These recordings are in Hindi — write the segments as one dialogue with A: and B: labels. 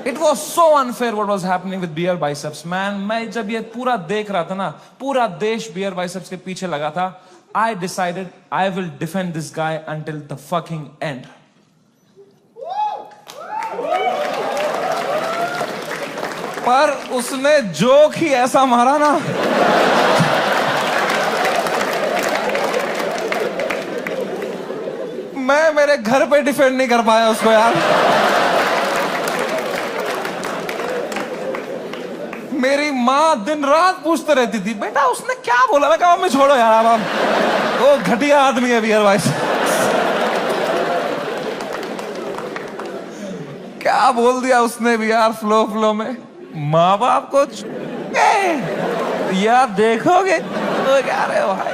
A: It was so unfair what was happening with beer biceps, man. मैं जब ये पूरा देख रहा था ना, पूरा देश beer biceps के पीछे लगा था. I decided I will defend this guy until the fucking end. पर उसने जोक ही ऐसा मारा ना, मैं मेरे घर पे डिफेंड नहीं कर पाया उसको यार. मेरी माँ दिन रात पूछते रहती थी, बेटा उसने क्या बोला. मैं कहा मम्मी छोड़ो यार, अब वो घटिया आदमी है बियर भाई. क्या बोल दिया उसने भी यार फ्लो में. माँ बाप को यार देखोगे तो क्या रे भाई.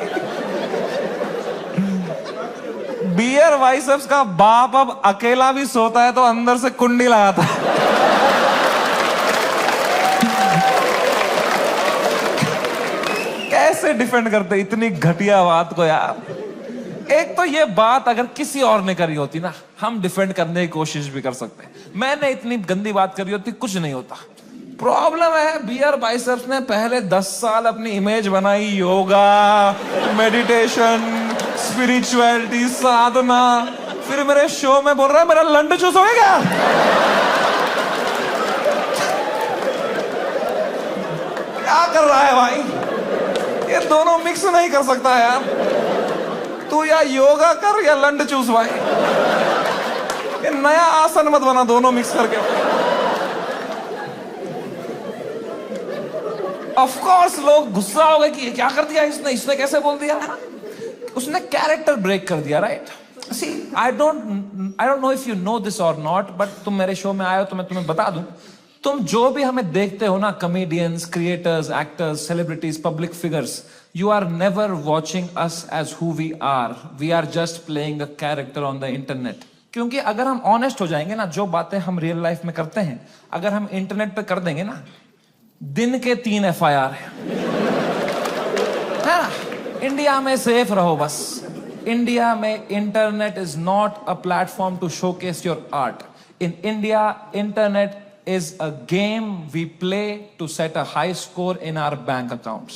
A: बियर बाइसेप्स का बाप अब अकेला भी सोता है तो अंदर से कुंडी लगाता है. कैसे डिफेंड करते इतनी घटिया बात को यार. एक तो ये बात अगर किसी और ने करी होती ना, हम डिफेंड करने की कोशिश भी कर सकते. मैंने इतनी गंदी बात करी होती, कुछ नहीं होता. प्रॉब्लम है बियर बाइसेप्स ने पहले 10 साल अपनी इमेज बनाई, योगा, मेडिटेशन, स्पिरिचुअलिटी, साधना. फिर मेरे शो में बोल रहा है मेरा लंड चूस हो गया. क्या कर रहा है भाई. ये दोनों मिक्स नहीं कर सकता यार. तू या योगा कर या लंड चूस भाई. ये नया आसन मत बना दोनों मिक्स करके. ऑफ कोर्स लोग गुस्सा हो गए कि क्या कर दिया इसने कैसे बोल दिया. उसने कैरेक्टर ब्रेक कर दिया, right. See I don't know if you know this और नॉट, बट तुम मेरे शो में आए हो तो मैं तुम्हें बता दूं. तुम जो भी हमें देखते हो ना, comedians, creators, actors, celebrities, public figures, you are never watching us as who we are. We are just playing a character on the internet. क्योंकि अगर हम ऑनेस्ट हो जाएंगे ना, जो बातें हम रियल लाइफ में करते हैं अगर हम इंटरनेट पे कर देंगे ना, दिन के 3 FIR है ना. इंडिया में सेफ रहो बस. इंडिया में internet is not a platform to showcase your art. In India internet is a game we play to set a high score in our bank accounts.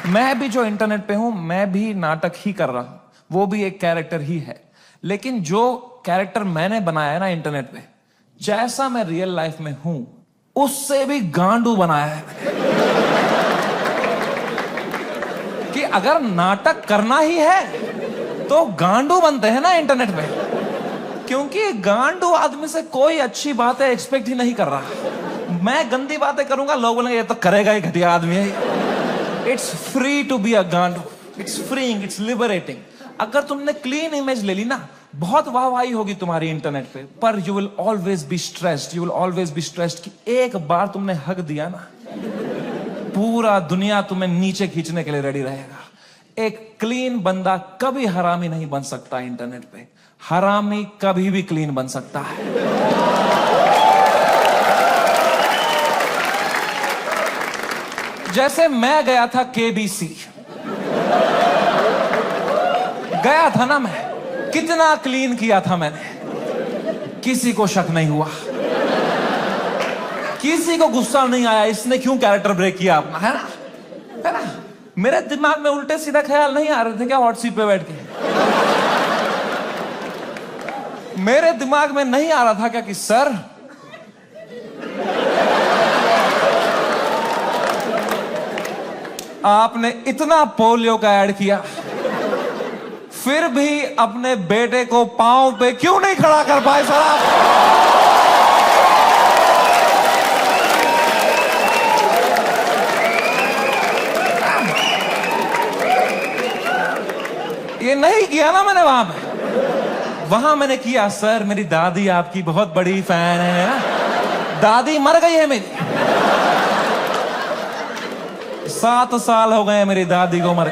A: मैं भी जो इंटरनेट पे हूं, मैं भी नाटक ही कर रहा हूं, वो भी एक कैरेक्टर ही है. लेकिन जो कैरेक्टर मैंने बनाया है ना इंटरनेट पे, जैसा मैं रियल लाइफ में हूं उससे भी गांडू बनाया है कि अगर नाटक करना ही है तो गांडू बनते हैं ना इंटरनेट पे. क्योंकि गांडू आदमी से कोई अच्छी बातें एक्सपेक्ट ही नहीं कर रहा. मैं गंदी बातें करूंगा, लोग बोलेंगे ये तो करेगा ही, घटिया आदमी है. It's free to be a गांडू. It's freeing, it's liberating. अगर तुमने क्लीन इमेज ले ली ना, बहुत वाहवाही होगी तुम्हारी इंटरनेट पे, पर you will always be stressed. You will always be stressed कि एक बार तुमने हक दिया ना, पूरा दुनिया तुम्हें नीचे खींचने के लिए रेडी रहेगा. एक क्लीन बंदा कभी हरामी नहीं बन सकता इंटरनेट पे. हरामी कभी भी क्लीन बन सकता है. जैसे मैं गया था KBC, गया था ना मैं, कितना क्लीन किया था मैंने. किसी को शक नहीं हुआ, किसी को गुस्सा नहीं आया इसने क्यों कैरेक्टर ब्रेक किया अपना, है ना. मेरे दिमाग में उल्टे सीधा ख्याल नहीं आ रहे थे क्या हॉट सीट पे बैठ के. मेरे दिमाग में नहीं आ रहा था क्या कि सर आपने इतना पोलियो का ऐड किया, फिर भी अपने बेटे को पांव पे क्यों नहीं खड़ा कर पाए सर आप. ये नहीं किया ना मैंने वहां पे. वहां मैंने किया, सर मेरी दादी आपकी बहुत बड़ी फैन है ना. दादी मर गई है मेरी, 7 साल हो गए मेरी दादी को मर.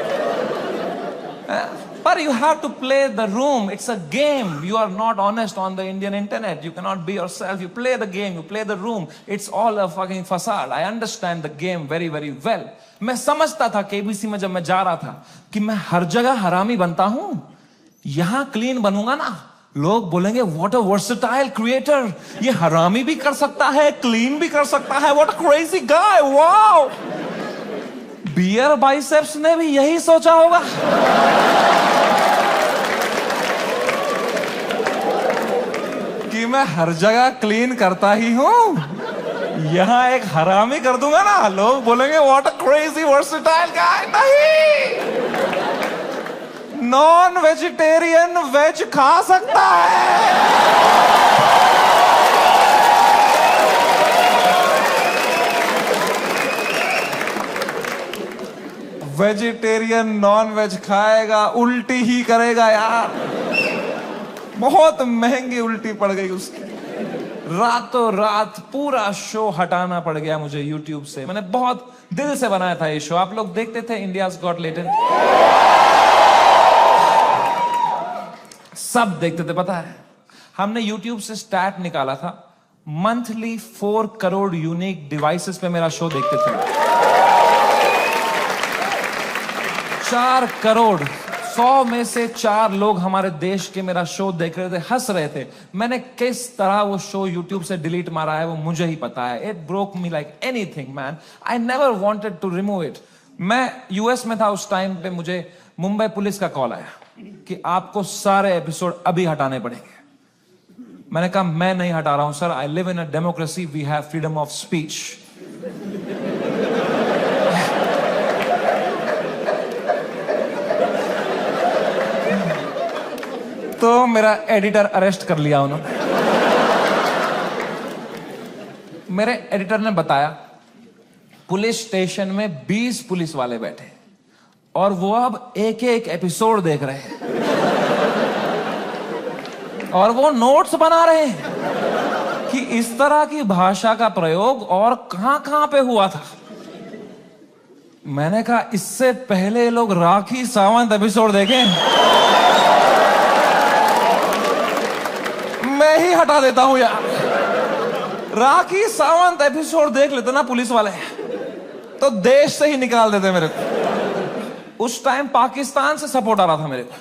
A: पर you have to play the room. It's a game. You are not honest on the Indian internet. You cannot be yourself. You play the game. You play the room. It's all a fucking facade. I understand the game very, very well. मैं समझता था KBC में जब मैं जा रहा था कि मैं हर जगह हरामी बनता हूं, यहां क्लीन बनूंगा ना लोग बोलेंगे व्हाट अ वर्सेटाइल क्रिएटर, ये हरामी भी कर सकता है, क्लीन भी कर सकता है, what a crazy guy, wow. Beer Biceps ने भी यही सोचा होगा। कि मैं हर जगह क्लीन करता ही हूं, यहां एक हरामी कर दूंगा ना, लोग बोलेंगे व्हाट अ क्रेजी वर्सेटाइल गाय। नहीं, नॉन वेजिटेरियन वेज खा सकता है। वेजिटेरियन नॉन वेज खाएगा, उल्टी ही करेगा यार। बहुत महंगी उल्टी पड़ गई उसकी। रातों रात पूरा शो हटाना पड़ गया मुझे यूट्यूब से। मैंने बहुत दिल से बनाया था ये शो। आप लोग देखते थे इंडियाज गॉट लेटेंट? सब देखते थे। पता है, हमने यूट्यूब से स्टैट निकाला था, मंथली 4 करोड़ यूनिक डिवाइसेस पे मेरा शो देखते थे। 4 करोड़, 100 में से 4 लोग हमारे देश के मेरा शो देख रहे थे, हंस रहे थे। मैंने किस तरह वो शो यूट्यूब से डिलीट मारा है वो मुझे ही पता है। It broke me like anything man. I never wanted to remove it. मैं यूएस में था उस टाइम पे, मुझे मुंबई पुलिस का कॉल आया कि आपको सारे एपिसोड अभी हटाने पड़ेंगे। मैंने कहा मैं नहीं हटा रहा हूं sir, I live in a democracy, we have freedom of speech. तो मेरा एडिटर अरेस्ट कर लिया उन्होंने। मेरे एडिटर ने बताया पुलिस स्टेशन में 20 पुलिस वाले बैठे और वो अब एक एक एपिसोड देख रहे हैं और वो नोट्स बना रहे हैं कि इस तरह की भाषा का प्रयोग और कहां कहां पे हुआ था। मैंने कहा इससे पहले लोग राखी सावंत एपिसोड देखें, मैं ही हटा देता हूं यार। राखी सावंत एपिसोड देख लेते ना पुलिस वाले तो देश से ही निकाल देते मेरे को। उस टाइम पाकिस्तान से सपोर्ट आ रहा था मेरे को।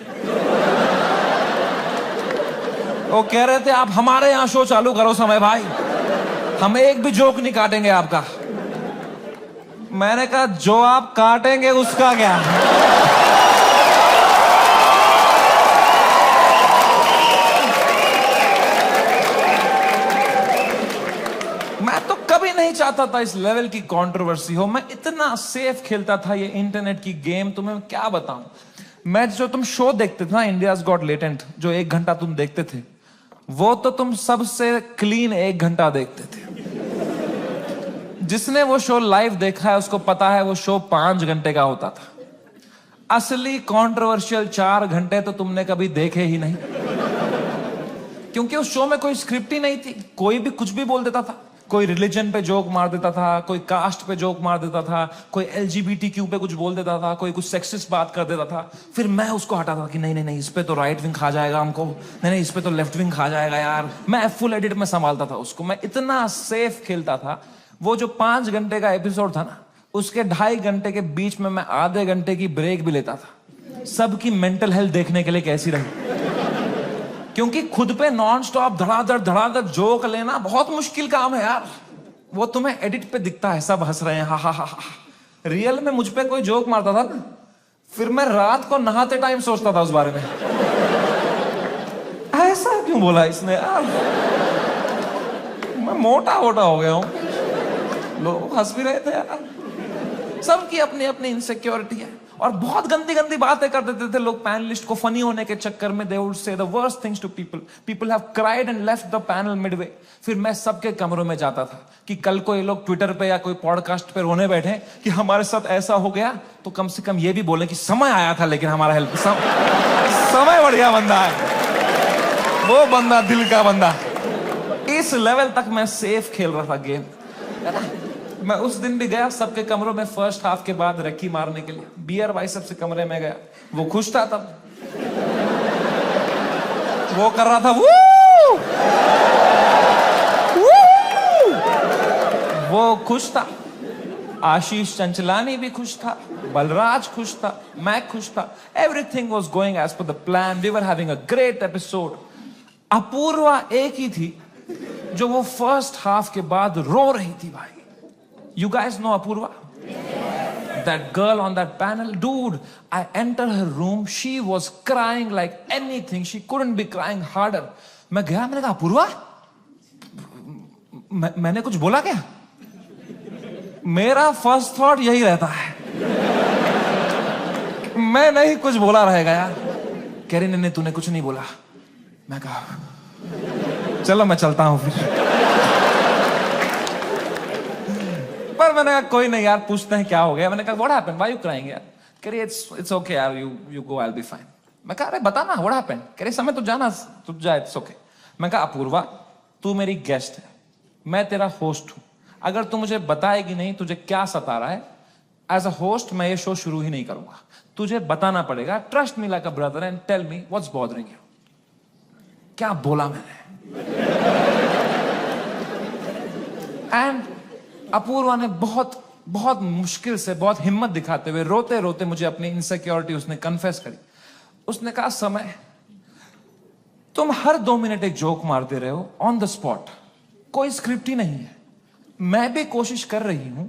A: वो कह रहे थे आप हमारे यहां शो चालू करो समय भाई, हम एक भी जोक नहीं काटेंगे आपका। मैंने कहा जो आप काटेंगे उसका क्या। मैं तो कभी नहीं चाहता था इस लेवल की कंट्रोवर्सी हो। मैं इतना सेफ खेलता था ये इंटरनेट की गेम, तुम्हें क्या बताऊं। मैं जो तुम शो देखते थे ना इंडियाज गॉट लेटेंट, जो 1 घंटा तुम देखते थे, वो तो तुम सबसे क्लीन 1 घंटा देखते थे। जिसने वो शो लाइव देखा है उसको पता है वो शो 5 घंटे का होता था। असली कंट्रोवर्शियल 4 घंटे तो तुमने कभी देखे ही नहीं, क्योंकि उस शो में कोई स्क्रिप्ट ही नहीं थी। कोई भी कुछ भी बोल देता था। कोई रिलीजन पे जोक मार देता था, कोई कास्ट पे जोक मार देता था, कोई LGBTQ पे कुछ बोल देता था, कोई कुछ सेक्सिस्ट बात कर देता था। फिर मैं उसको हटाता था कि नहीं नहीं नहीं, इस पे तो राइट विंग खा जाएगा हमको, नहीं नहीं इस पे तो लेफ्ट विंग खा जाएगा यार। मैं फुल एडिट में संभालता था उसको। मैं इतना सेफ खेलता था। वो जो 5 घंटे का एपिसोड था ना, उसके 2.5 घंटे के बीच में मैं आधे घंटे की ब्रेक भी लेता था, सबकी मेंटल हेल्थ देखने के लिए कैसी रही। क्योंकि खुद पे नॉन स्टॉप धड़ाधड़ जोक लेना बहुत मुश्किल काम है यार। वो तुम्हें एडिट पे दिखता है सब हंस रहे हैं, हा हा हा हा। रियल में मुझ पे कोई जोक मारता था ना, फिर मैं रात को नहाते टाइम सोचता था उस बारे में, ऐसा क्यों बोला इसने यार, मैं मोटा वोटा हो गया हूं। लोग हंस भी रहे थे यार। सबकी अपनी अपनी इनसिक्योरिटी है और बहुत गंदी गंदी बातें कर देते थे लोग पैनलिस्ट को फनी होने के चक्कर में। They would say the worst things to people. People have cried and left the panel midway. फिर मैं सबके कमरों में जाता था कि कल को ये लोग ट्विटर पे या कोई पॉडकास्ट पे रोने बैठे कि हमारे साथ ऐसा हो गया, तो कम से कम ये भी बोले कि समय आया था लेकिन हमारा हेल्प समय बढ़िया बंदा है वो बंदा, दिल का बंदा। इस लेवल तक मैं सेफ खेल रहा था गेम। मैं उस दिन भी गया सबके कमरों में फर्स्ट हाफ के बाद रक्की मारने के लिए। बियर बाइसेप से कमरे में गया, वो खुश था तब, वो कर रहा था वू! वो खुश था। आशीष चंचलानी भी खुश था, बलराज खुश था, मैं खुश था। Everything was going as per the plan. We were having a great episode. Apoorva एक ही थी जो वो फर्स्ट हाफ के बाद रो रही थी भाई. You guys know Apurva? That girl on that panel, dude. I entered her room. She was crying like anything. She couldn't be crying harder. मैं गया, मैंने कहा अपूर्वा, मैंने कुछ बोला क्या? मेरा फर्स्ट थॉट यही रहता है, मैं नहीं कुछ बोला रहेगा यार. कह रही नहीं तूने कुछ नहीं बोला. मैं कहा चलो मैं चलता हूं फिर. पर मैंने कहा कोई नहीं यार, पूछते हैं क्या हो गया. मैंने कहा what happened, why you crying यार. कह रही इट्स ओके यार, you go, I will be fine. मैं कहा अरे बता ना व्हाट हैपेंड. कह रही समय तू जाना, तू जा, इट्स ओके. मैं कहा अपूर्वा, तू मेरी गेस्ट है, मैं तेरा होस्ट हूं. अगर तू मुझे बताएगी नहीं तुझे क्या सता रहा है, एज अ होस्ट मैं ये शो शुरू ही नहीं करूंगा. तुझे बताना पड़ेगा. Trust me like a brother and tell me what's bothering you. क्या बोला मैंने. एंड अपूर्वा ने बहुत बहुत मुश्किल से, बहुत हिम्मत दिखाते हुए, रोते रोते मुझे अपनी इनसिक्योरिटी उसने कन्फेस करी. उसने कहा समय, तुम हर 2 मिनट एक जोक मारते रहे हो ऑन द स्पॉट, कोई स्क्रिप्ट ही नहीं है. मैं भी कोशिश कर रही हूं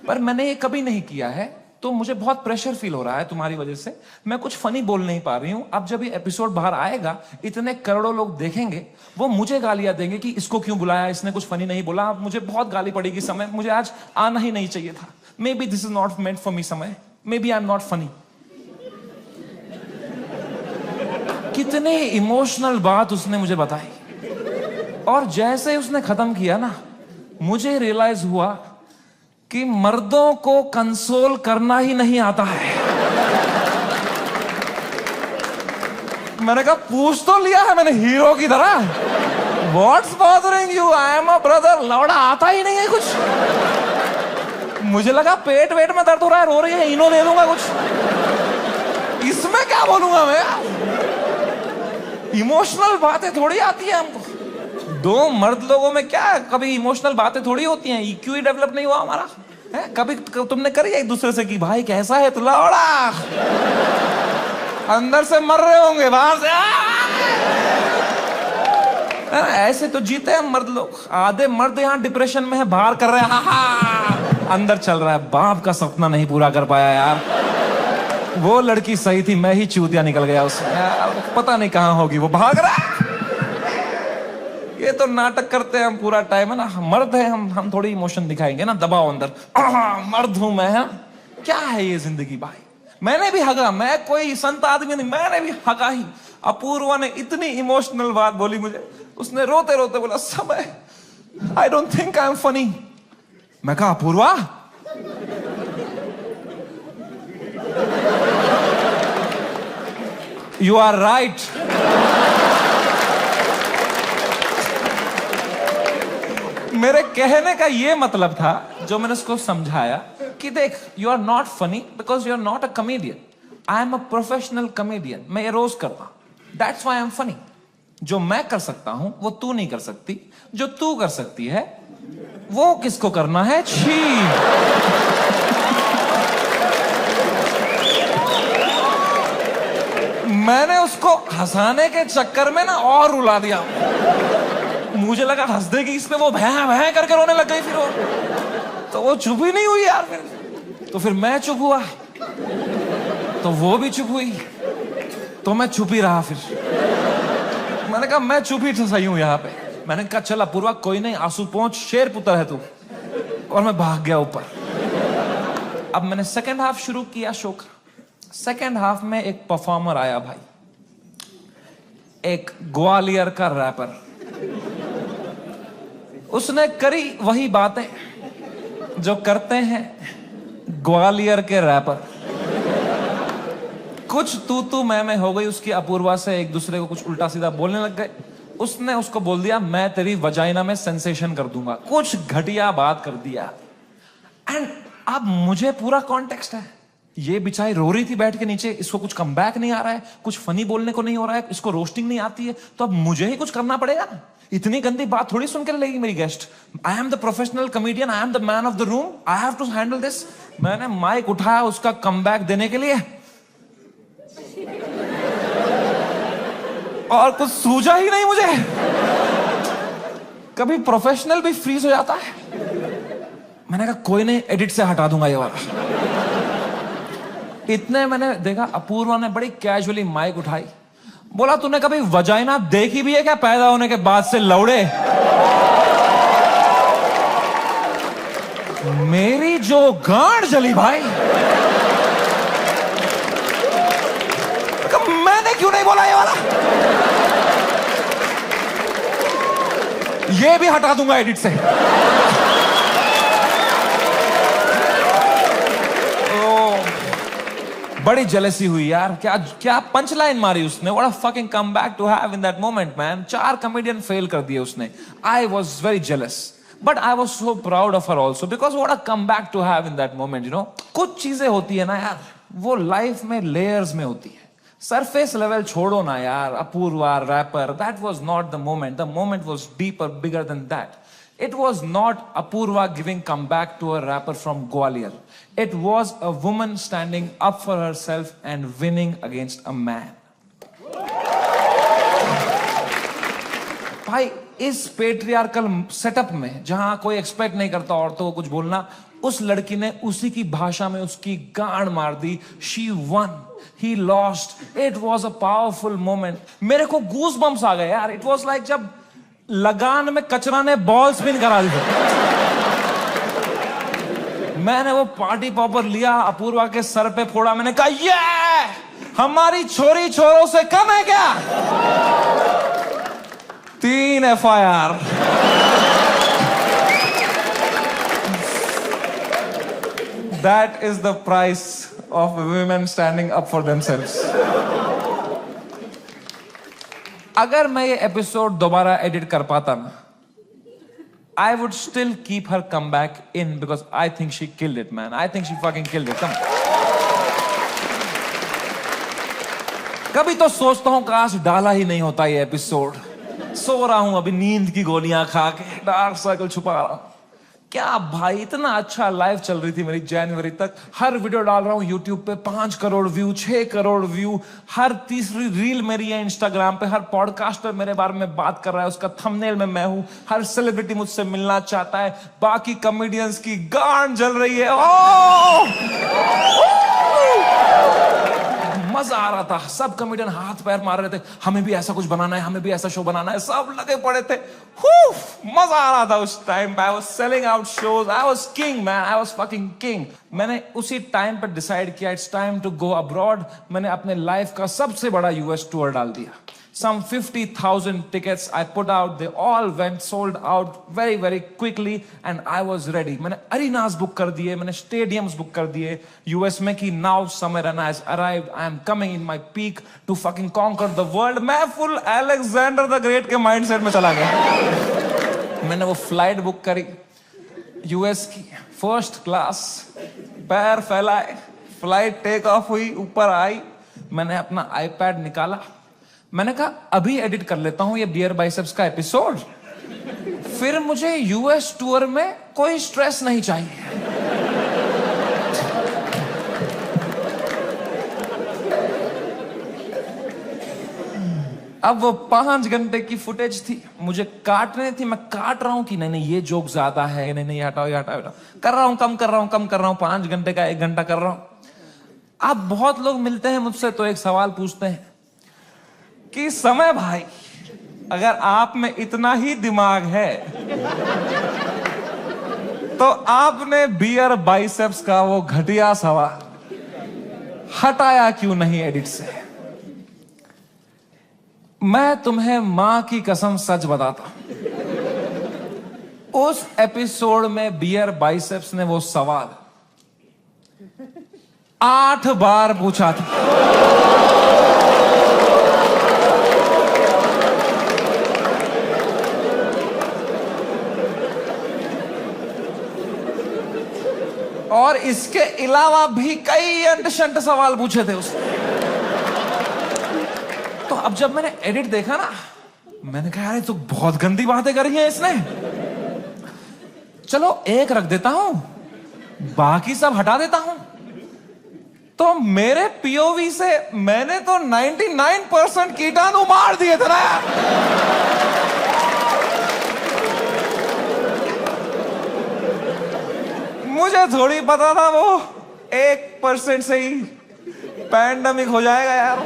A: पर मैंने ये कभी नहीं किया है, तो मुझे बहुत प्रेशर फील हो रहा है तुम्हारी वजह से. मैं कुछ फनी बोल नहीं पा रही हूं. अब जब ये एपिसोड बाहर आएगा, इतने करोड़ों लोग देखेंगे, वो मुझे गालियां देंगे कि इसको क्यों बुलाया, इसने कुछ फनी नहीं बोला. मुझे बहुत गाली पड़ेगी समय, मुझे आज आना ही नहीं चाहिए था. Maybe this is not meant for me समय, maybe I am not funny. कितने इमोशनल बात उसने मुझे बताई. और जैसे ही उसने खत्म किया ना, मुझे रियलाइज हुआ कि मर्दों को कंसोल करना ही नहीं आता है. मैंने कहा पूछ तो लिया है मैंने हीरो की तरह, what's bothering you, I am a brother. लौड़ा आता ही नहीं है कुछ. मुझे लगा पेट वेट में दर्द हो रहा है, रो रही है, इनो दे दूंगा कुछ. इसमें क्या बोलूंगा मैं. इमोशनल बातें थोड़ी आती है हमको. 2 मर्द लोगों में क्या कभी इमोशनल बातें थोड़ी होती हैं. EQ ही डेवलप नहीं हुआ हमारा है. कभी तुमने करी एक दूसरे से कि भाई कैसा है तू, लौड़ा अंदर से मर रहे होंगे, बाहर से ऐसे तो जीते हैं मर्द लोग. आधे मर्द यहाँ डिप्रेशन में है, बाहर कर रहे हैं, अंदर चल रहा है बाप का सपना नहीं पूरा कर पाया यार. वो लड़की सही थी, मैं ही चूतिया निकल गया उसमें यार. पता नहीं कहां होगी, वो भाग रहा है. ये तो नाटक करते हैं हम पूरा टाइम है ना. मर्द है हम थोड़ी इमोशन दिखाएंगे ना, दबाओ अंदर. मर्द हूं मैं. क्या है ये जिंदगी भाई. मैंने भी हगा, मैं कोई संत आदमी नहीं, मैंने भी हगा ही. अपूर्वा ने इतनी इमोशनल बात बोली मुझे. उसने रोते रोते बोला समय, I don't think I am funny. मैं कहा अपूर्वा, यू आर राइट. मेरे कहने का ये मतलब था, जो मैंने उसको समझाया कि देख, you are not funny because you are not a comedian. I am a professional comedian. मैं ये रोज करता हूं, that's why I am funny. जो मैं कर सकता हूं वो तू नहीं कर सकती. जो तू कर सकती है वो किसको करना है. छी. मैंने उसको हंसाने के चक्कर में ना और रुला दिया. मुझे लगा हंस देगी इसमें, वो भैं भैं करके रोने लग गई. फिर वो तो वो चुप ही नहीं हुई यार. तो फिर मैं चुप हुआ, तो वो भी चुप हुई, तो मैं चुप ही रहा. फिर मैंने कहा मैं चुप ही सही हूं यहाँ पे. मैंने कहा चल अपूर्वा कोई नहीं, आंसू पहुंच, शेर पुत्र है तू. और मैं भाग गया ऊपर. अब मैंने सेकेंड हाफ शुरू किया शो का. सेकेंड हाफ में एक परफॉर्मर आया भाई, एक ग्वालियर का रैपर. उसने करी वही बातें जो करते हैं ग्वालियर के रैपर. कुछ तू मैं हो गई उसकी अपूर्वा से. एक दूसरे को कुछ उल्टा सीधा बोलने लग गए. उसने उसको बोल दिया मैं तेरी वजाइना में सेंसेशन कर दूंगा. कुछ घटिया बात कर दिया. एंड अब मुझे पूरा कॉन्टेक्स्ट है. ये बेचारी रो रही थी बैठ के नीचे, इसको कुछ कमबैक नहीं आ रहा है, कुछ फनी बोलने को नहीं हो रहा है, इसको रोस्टिंग नहीं आती है, तो अब मुझे ही कुछ करना पड़ेगा ना. इतनी गंदी बात थोड़ी सुन के लेगी मेरी guest. I am the professional comedian, I am the man of the room, I have to handle this. मैंने माइक उठाया उसका कमबैक देने के लिए. और कुछ सूझा ही नहीं मुझे। कभी प्रोफेशनल भी फ्रीज हो जाता है। मैंने कहा कोई नहीं, एडिट से हटा दूंगा ये वाला। इतने मैंने देखा अपूर्वा ने बड़ी कैजुअली माइक उठाई, बोला तूने कभी वजाइना देखी भी है क्या पैदा होने के बाद से लौड़े? मेरी जो गांड जली भाई। मैंने क्यों नहीं बोला ये वाला? ये भी हटा दूंगा एडिट से। बड़ी जेलसी हुई यार। क्या क्या पंच लाइन मारी उसने। What a fucking comeback to have in that moment man. 4 comedian fail कर दिए उसने। I was very jealous but I was so proud of her also because what a comeback to have in that moment. You know, कुछ चीजें होती है ना यार, वो लाइफ में लेयर्स में होती है। सरफेस लेवल छोड़ो ना यार। Apoorva rapper, that was not the moment was deeper, bigger than that. It was not Apurva giving comeback to a rapper from Gwalior. It was a woman standing up for herself and winning against a man. भाई इस पेट्रियार्कल सेटअप में जहां कोई एक्सपेक्ट नहीं करता औरतों को कुछ बोलना, उस लड़की ने उसी की भाषा में उसकी गांड मार दी। She won. He lost. It was a powerful moment. मेरे को गूज बम्स आ गए यार। It was like जब लगान में कचरा ने बॉल स्पिन करा दी। मैंने वो पार्टी पॉपर लिया, अपूर्वा के सर पे फोड़ा। मैंने कहा ये हमारी छोरी छोरों से कम है क्या? 3 FIR। That is the price of women standing up for themselves. अगर मैं ये एपिसोड दोबारा एडिट कर पाता ना, I would still keep her comeback in because I think she killed it, man. I think she fucking killed it. Come. कभी तो सोचता हूं काश डाला ही नहीं होता ये एपिसोड। सो रहा हूं अभी नींद की गोलियां खा के, डार्क सर्कल छुपा रहा हूं। क्या भाई, इतना अच्छा लाइव चल रही थी मेरी जनवरी तक। हर वीडियो डाल रहा हूं यूट्यूब पे, 5 करोड़ व्यू, 6 करोड़ व्यू। हर तीसरी रील मेरी है इंस्टाग्राम पे। हर पॉडकास्टर मेरे बारे में बात कर रहा है, उसका थंबनेल में मैं हूं। हर सेलिब्रिटी मुझसे मिलना चाहता है। बाकी कॉमेडियंस की गांड जल रही है। मजा आ रहा था। सब कॉमेडियन हाथ पैर मार रहे थे, हमें भी ऐसा कुछ बनाना है, हमें भी ऐसा शो बनाना है। सब लगे पड़े थे। मजा आ रहा था उस टाइम पे। I was selling out shows. I was king man. I was fucking king. मैंने उसी टाइम पर डिसाइड किया it's time to go abroad. मैंने अपने लाइफ का सबसे बड़ा यूएस टूर डाल दिया। Some 50,000 tickets I put out. They all went sold out very, very quickly and I was ready. मैंने arenas book कर दिए, मैंने stadiums book कर दिए US में कि now summer and has arrived. I am coming in my peak to fucking conquer the world. मैं full Alexander the Great के mindset में चला गया। मैंने वो flight book करी US की, first class, पैर फैलाए, flight take off हुई, ऊपर आई। मैंने अपना iPad निकाला। मैंने कहा अभी एडिट कर लेता हूं ये बियर बाइसेप्स का एपिसोड, फिर मुझे यूएस टूर में कोई स्ट्रेस नहीं चाहिए। अब वो 5 घंटे की फुटेज थी, मुझे काटने थी। मैं काट रहा हूं कि नहीं नहीं ये जोक ज्यादा है, नहीं नहीं हटाओ ये हटाओ, कर रहा हूं, कम कर रहा हूं, कम कर रहा हूं। 5 घंटे का 1 घंटा कर रहा हूं। अब बहुत लोग मिलते हैं मुझसे तो एक सवाल पूछते हैं कि समय भाई, अगर आप में इतना ही दिमाग है तो आपने बियर बाइसेप्स का वो घटिया सवाल हटाया क्यों नहीं एडिट से? मैं तुम्हें मां की कसम सच बताता हूं, उस एपिसोड में बियर बाइसेप्स ने वो सवाल 8 बार पूछा था। और इसके अलावा भी कई अंट-शंट सवाल पूछे थे उसने। तो अब जब मैंने एडिट देखा ना, मैंने कहा यार ये तो बहुत गंदी बातें करी हैं इसने। चलो एक रख देता हूं, बाकी सब हटा देता हूं। तो मेरे पीओवी से मैंने तो 99% कीटाणु मार दिए थे ना यार। मुझे थोड़ी पता था वो 1% से ही पैंडेमिक हो जाएगा यार।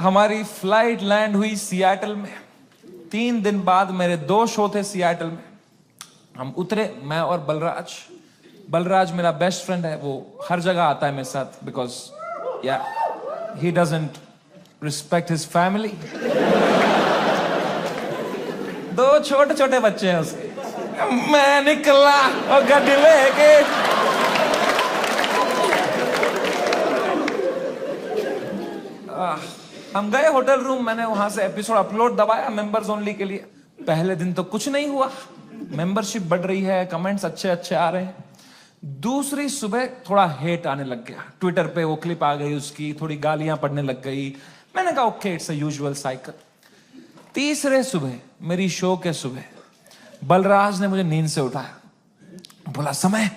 A: हमारी फ्लाइट लैंड हुई सियाटल में। 3 दिन बाद मेरे 2 शो थे सियाटल में। हम उतरे, मैं और बलराज मेरा बेस्ट फ्रेंड है, वो हर जगह आता है मेरे साथ, बिकॉज या he doesn't respect his family. 2 छोटे छोटे बच्चे हैं उसके। मैं निकला और गड्डी लेके हम गए होटल रूम। मैंने वहां से एपिसोड अपलोड दबाया मेंबर्स ओनली के लिए। पहले दिन तो कुछ नहीं हुआ, मेंबरशिप बढ़ रही है, कमेंट्स अच्छे अच्छे आ रहे हैं। दूसरी सुबह थोड़ा हेट आने लग गया, ट्विटर पे वो क्लिप आ गई उसकी, थोड़ी गालियां पड़ने लग गई। मैंने कहा okay, it's a usual cycle. तीसरे सुबह, मेरी शो के सुबह, बलराज ने मुझे नींद से उठाया, बोला समय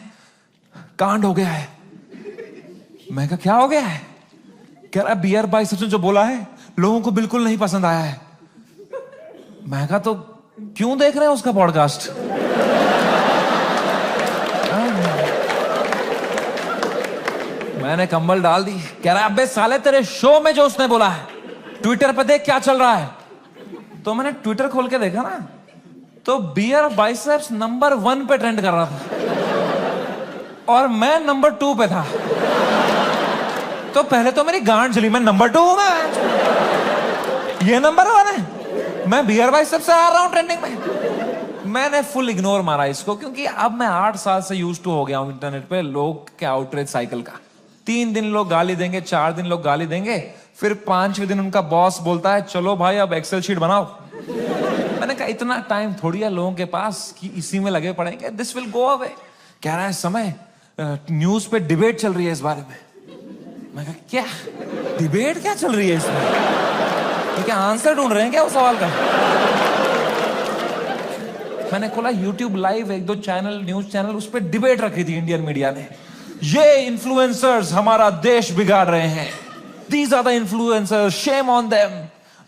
A: कांड हो गया है। मैं कहा क्या हो गया है? कह रहा बियर बाइसेप्स ने जो बोला है लोगों को बिल्कुल नहीं पसंद आया है। मैं कहा तो क्यों देख रहे हैं उसका पॉडकास्ट? मैंने कंबल डाल दी। कह रहा अबे साले तेरे शो में जो उसने बोला है ट्विटर पे देख क्या चल रहा है। तो मैंने ट्विटर खोल के देखा ना, तो बियर बाइसेप्स नंबर 1 पे ट्रेंड कर रहा था और मैं नंबर 2 पे था। तो पहले तो मेरी गांड जली, मैं नंबर 2 हूं, मैं ये नंबर 1 है, मैं बियर बाइसेप्स से आ रहा हूं ट्रेंडिंग में। मैंने फुल इग्नोर मारा इसको, क्योंकि अब मैं 8 साल से यूज टू हो गया हूं इंटरनेट पे लोग के आउटरीच साइकिल का। 3 दिन लोग गाली देंगे, 4 दिन लोग गाली देंगे, फिर 5वें दिन उनका बॉस बोलता है चलो भाई अब एक्सेल शीट बनाओ। मैंने कहा इतना टाइम थोड़ी है लोगों के पास कि इसी में लगे पड़ेंगे, दिस विल गो अवे। कह रहा है समय न्यूज पे डिबेट चल रही है इस बारे में। मैं कहा क्या डिबेट क्या चल रही है इसमें? तो क्या आंसर ढूंढ रहे हैं क्या उस सवाल का? मैंने खोला YouTube live, 1-2 channel, news channel, उस पर डिबेट रखी थी इंडियन मीडिया ने। ये इन्फ्लुएंसर्स हमारा देश बिगाड़ रहे हैं, these are the influencers, shame on them.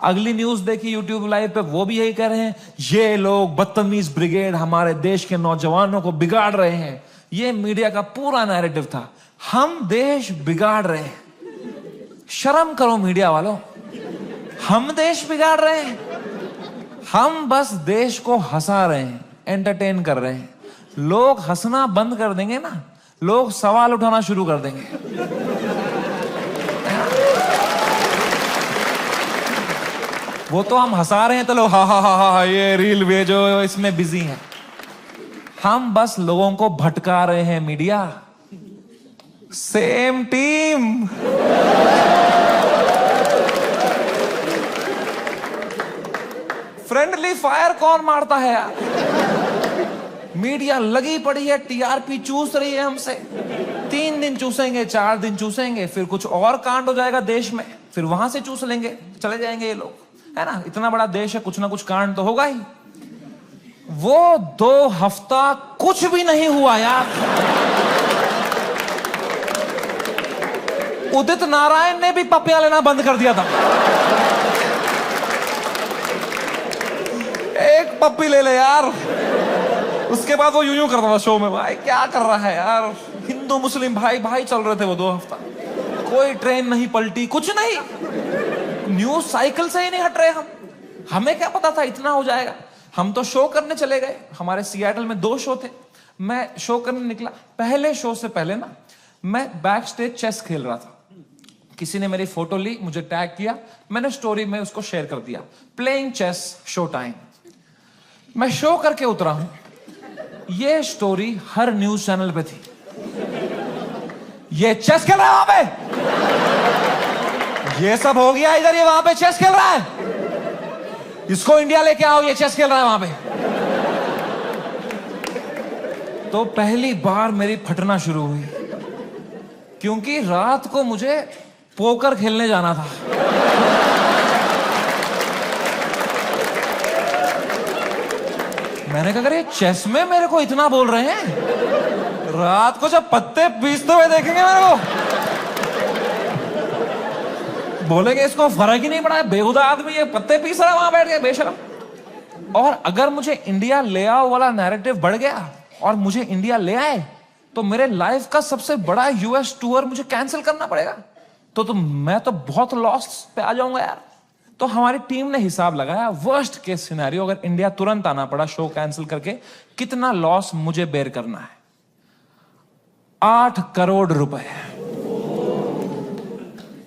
A: अगली न्यूज देखी यूट्यूब लाइव पे, वो भी यही कह रहे हैं ये लोग बदतमीज ब्रिगेड हमारे देश के नौजवानों को बिगाड़ रहे हैं। ये मीडिया का पूरा नैरेटिव था, हम देश बिगाड़ रहे हैं। शर्म करो मीडिया वालों, हम देश बिगाड़ रहे हैं? हम बस देश को हंसा रहे हैं, एंटरटेन कर रहे हैं। लोग हंसना बंद कर देंगे ना, लोग सवाल उठाना शुरू कर देंगे। वो तो हम हंसा रहे हैं तो लोग हा हा हा हा ये रील भेजो, इसमें बिजी हैं। हम बस लोगों को भटका रहे हैं media. Same team. Friendly fire कौन मारता है यार? मीडिया लगी पड़ी है, टीआरपी चूस रही है हमसे। 3 दिन चूसेंगे, 4 दिन चूसेंगे, फिर कुछ और कांड हो जाएगा देश में, फिर वहां से चूस लेंगे, चले जाएंगे ये लोग, है ना? इतना बड़ा देश है, कुछ ना कुछ कांड तो होगा ही। वो 2 हफ्ता कुछ भी नहीं हुआ यार। उदित नारायण ने भी पपियां लेना बंद कर दिया था। एक पप्पी ले ले यार, उसके बाद वो यूं करता था शो में, भाई क्या कर रहा है यार? हिंदू मुस्लिम भाई भाई चल रहे थे वो 2 हफ्ता, कोई ट्रेन नहीं पलटी, कुछ नहीं, न्यूज साइकिल से ही नहीं हट रहे हम। हमें क्या पता था इतना हो जाएगा? हम तो शो करने चले गए। हमारे सियाटल में 2 शो थे, मैं शो करने निकला। पहले शो से पहले ना मैं बैक स्टेज चेस खेल रहा था। किसी ने मेरी फोटो ली, मुझे टैग किया, मैंने स्टोरी में उसको शेयर कर दिया, प्लेइंग चेस शो टाइम। मैं शो करके उतरा हूं, ये स्टोरी हर न्यूज चैनल पे थी। ये चेस खेल रहा है वहां पे, ये सब हो गया इधर, ये वहां पे चेस खेल रहा है, इसको इंडिया लेके आओ, ये चेस खेल रहा है वहां पे। तो पहली बार मेरी फटना शुरू हुई, क्योंकि रात को मुझे पोकर खेलने जाना था। मैंने कहा अगर ये चेस में मेरे को इतना बोल रहे हैं, रात को जब पत्ते पीसते हुए देखेंगे मेरे को, बोलेंगे इसको फर्क ही नहीं पड़ा है, बेहुदा आदमी ये पत्ते पीस रहा है वहां बैठ के, बेशरम। और अगर मुझे इंडिया ले आओ वाला नैरेटिव बढ़ गया और मुझे इंडिया ले आए, तो मेरे लाइफ का सबसे बड़ा यूएस टूर मुझे कैंसिल करना पड़ेगा। तो मैं तो बहुत लॉस पे आ जाऊंगा यार। तो हमारी टीम ने हिसाब लगाया, वर्स्ट केस सिनेरियो अगर इंडिया तुरंत आना पड़ा शो कैंसिल करके, कितना लॉस मुझे बेयर करना है। 8 करोड़ रुपए।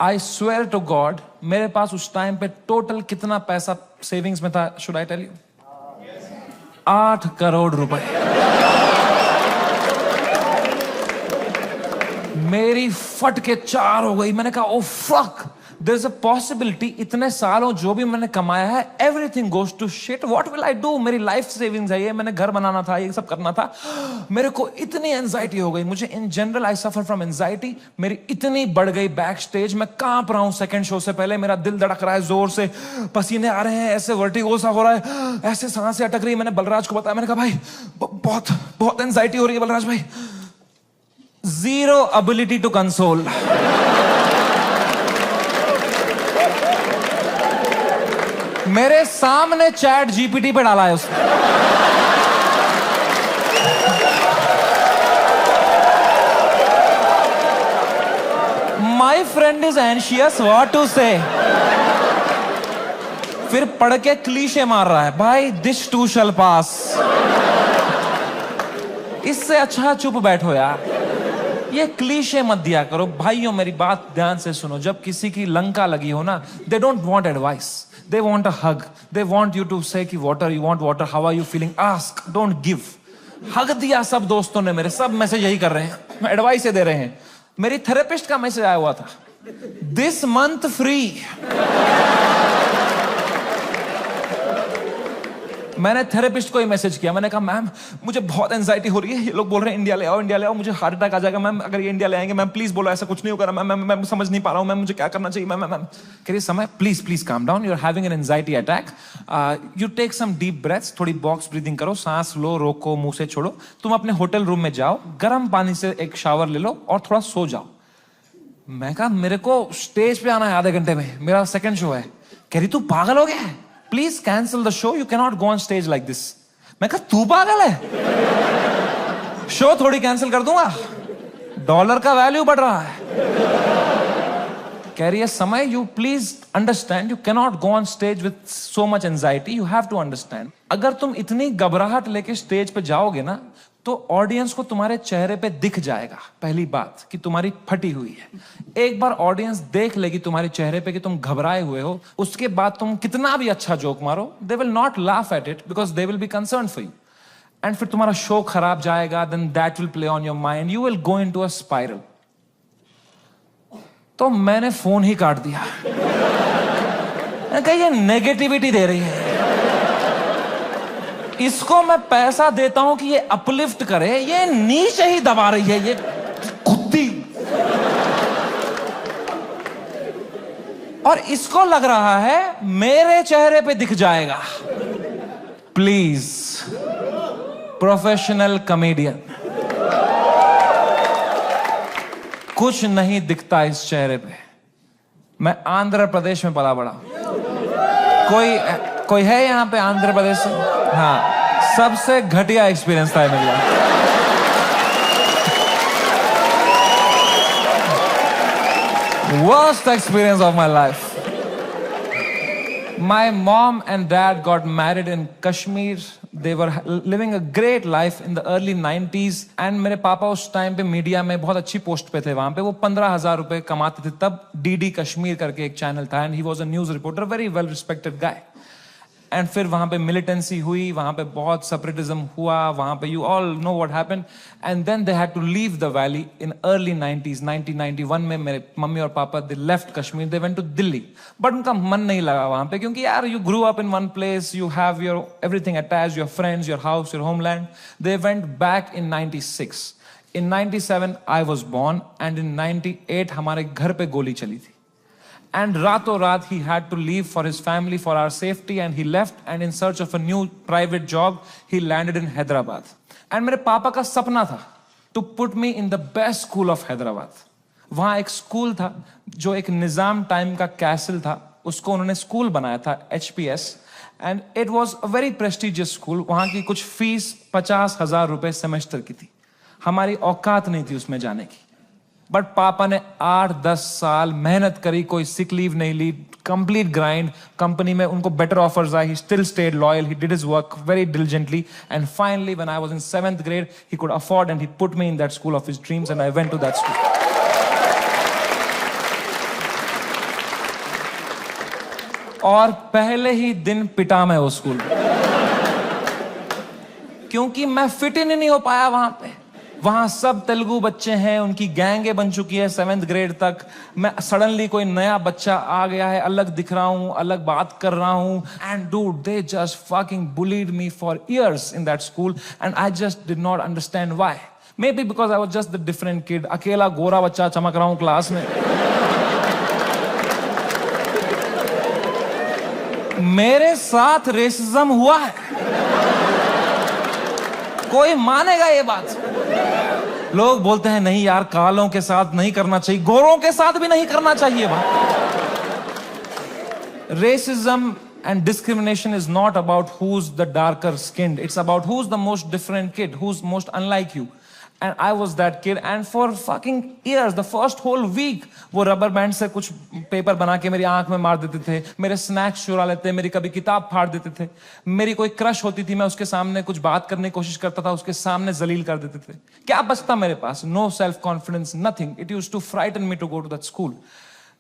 A: आई स्वेयर टू गॉड, मेरे पास उस टाइम पे टोटल कितना पैसा सेविंग्स में था, should I tell you? 8 crore रुपए। मेरी फट के 4 हो गई। मैंने कहा oh fuck, there is a possibility इतने सालों जो भी मैंने कमाया है everything goes to shit, what will I do? मेरी लाइफ सेविंग्स है ये, मैंने घर बनाना था, ये सब करना था। मेरे को इतनी एंजाइटी हो गई। मुझे in general I suffer from anxiety. मेरी इतनी बढ़ गई बैक स्टेज, मैं कांप रहा हूं सेकंड शो से पहले, मेरा दिल धड़क रहा है जोर से, पसीने आ रहे हैं, ऐसे वर्टिगो सा हो रहा है, ऐसे सांसें अटक रही है। मैंने बलराज को बताया, मैंने कहा भाई बहुत बहुत एंजाइटी हो रही है बलराज भाई। Zero ability to console. मेरे सामने चैट जीपीटी पे डाला है उसने। My friend is anxious, what to say? फिर पढ़ के क्लीशे मार रहा है, भाई this too shall pass। इससे अच्छा चुप बैठो यार, ये क्लीशे मत दिया करो। भाइयों मेरी बात ध्यान से सुनो, जब किसी की लंका लगी हो ना, they don't want advice, they want a hug, they want you to say कि water, you want water, how are you feeling, ask, don't give. Hug दिया सब दोस्तों ने मेरे, सब मैसेज यही कर रहे हैं, एडवाइस दे रहे हैं। मेरी थेरेपिस्ट का मैसेज आया हुआ था, दिस मंथ फ्री। मैंने थेरेपिस्ट को ही मैसेज किया, मैंने कहा मैम मुझे बहुत एंजाइटी हो रही है, ये लोग बोल रहे हैं इंडिया ले आओ, इंडिया ले आओ, मुझे हार्ट अटैक आ जाएगा मैम अगर ये इंडिया ले आएंगे, मैम प्लीज बोलो ऐसा कुछ नहीं होगा मैम, मैं समझ नहीं पा रहा हूँ मैम, मुझे क्या करना चाहिए मैम। मैम कह रही Samay please calm down, you are having an anxiety attack, you take some deep breaths, थोड़ी बॉक्स ब्रीदिंग करो, सांस लो, रोको, मुंह से छोड़ो, तुम अपने होटल रूम में जाओ, गर्म पानी से एक शावर ले लो और थोड़ा सो जाओ। मैं कहा मेरे को स्टेज पे आना है आधे घंटे में, मेरा सेकंड शो है। कह रही तू पागल हो गया है, please cancel the show, you can not go on stage like this. मैं कहा तू पागल है, शो थोड़ी कैंसिल कर दूंगा, डॉलर का वैल्यू बढ़ रहा है। कह रही है Samay you please understand, you can not go on stage with so much anxiety, you have to understand. अगर तुम इतनी घबराहट लेके स्टेज पे जाओगे ना, तो ऑडियंस को तुम्हारे चेहरे पे दिख जाएगा पहली बात कि तुम्हारी फटी हुई है। एक बार ऑडियंस देख लेगी तुम्हारे चेहरे पे कि तुम घबराए हुए हो, उसके बाद तुम कितना भी अच्छा जोक मारो, they will not laugh at it because they will be concern for you, and फिर तुम्हारा शो खराब जाएगा, then that will play on your mind, you will go into a spiral. तो मैंने फोन ही काट दिया। मैंने कहा ये नेगेटिविटी दे रही है, इसको मैं पैसा देता हूं कि ये अपलिफ्ट करे, ये नीचे ही दबा रही है, ये कुत्ती। और इसको लग रहा है मेरे चेहरे पे दिख जाएगा। प्लीज प्रोफेशनल कॉमेडियन, कुछ नहीं दिखता इस चेहरे पे। मैं आंध्र प्रदेश में पला बड़ा। कोई है यहां पे आंध्र प्रदेश से? हाँ, सबसे घटिया एक्सपीरियंस था मेरे लिए। Worst experience of my life. My mom and dad got married in Kashmir. They were living a great life in the early 90s. And मेरे पापा उस टाइम पे मीडिया में बहुत अच्छी पोस्ट पे थे वहां पे। वो 15,000 रुपए कमाते थे तब। DD कश्मीर करके एक चैनल था and he was a news reporter, very well respected guy. And फिर वहां पे मिलिटेंसी हुई, वहां पे बहुत सेपरेटिज्म हुआ, वहां पे you all know what happened, and then they had to leave the valley in early 90s। 1991 में मेरे मम्मी और पापा they left Kashmir, they went to Delhi, but उनका मन नहीं लगा वहां पे, क्योंकि यार you grew up in one place, you have your everything attached, your friends, your house, your homeland. They went back in 96। In 97 I was born and in 98 हमारे घर पे गोली चली थी। And rato raat he had to leave for his family, for our safety, and he left, and in search of a new private job he landed in Hyderabad. And मेरे पापा का सपना था to put me in the best school of Hyderabad. वहां एक स्कूल था जो एक निजाम टाइम का कैसल था, उसको उन्होंने स्कूल बनाया था, HPS, and it was a very prestigious school. वहां की कुछ फीस 50,000 रुपए सेमेस्टर की थी। हमारी औकात नहीं थी उसमें जाने की, बट पापा ने 8-10 साल मेहनत करी, कोई सिक लीव नहीं ली, कंप्लीट ग्राइंड। कंपनी में उनको बेटर ऑफर्स आए, he still stayed loyal, he did his work very diligently, and finally when I was in 7th grade he could afford and he put me in that school of his dreams and I went to that school. और पहले ही दिन पिटा मैं वो स्कूल, क्योंकि मैं फिट इन नहीं हो पाया वहां पे। वहां सब तेलुगु बच्चे हैं, उनकी गैंगें बन चुकी है 7th grade तक। मैं सडनली कोई नया बच्चा आ गया है, अलग दिख रहा हूं, अलग बात कर रहा हूं, and dude they just fucking bullied me for years in that school and I just did not understand why. May be because I was just the different kid, अकेला गोरा बच्चा चमक रहा हूं क्लास में। मेरे साथ रेसिज्म हुआ है, कोई मानेगा ये बात? लोग बोलते हैं नहीं यार, कालों के साथ नहीं करना चाहिए, गोरों के साथ भी नहीं करना चाहिए। बात racism and discrimination is not about who's the darker skinned, it's about who's the most different kid, who's most unlike you. And I was that kid, and for fucking years, the first whole week, वो रबर बैंड से कुछ पेपर बना के मेरी आंख में मार देते थे, मेरे स्नैक्स चुरा लेते, मेरी कभी किताब फाड़ देते थे। मेरी कोई क्रश होती थी, मैं उसके सामने कुछ बात करने की कोशिश करता था, उसके सामने जलील कर देते थे। क्या बचता मेरे पास? No self confidence, nothing. It used to frighten me to go to that school.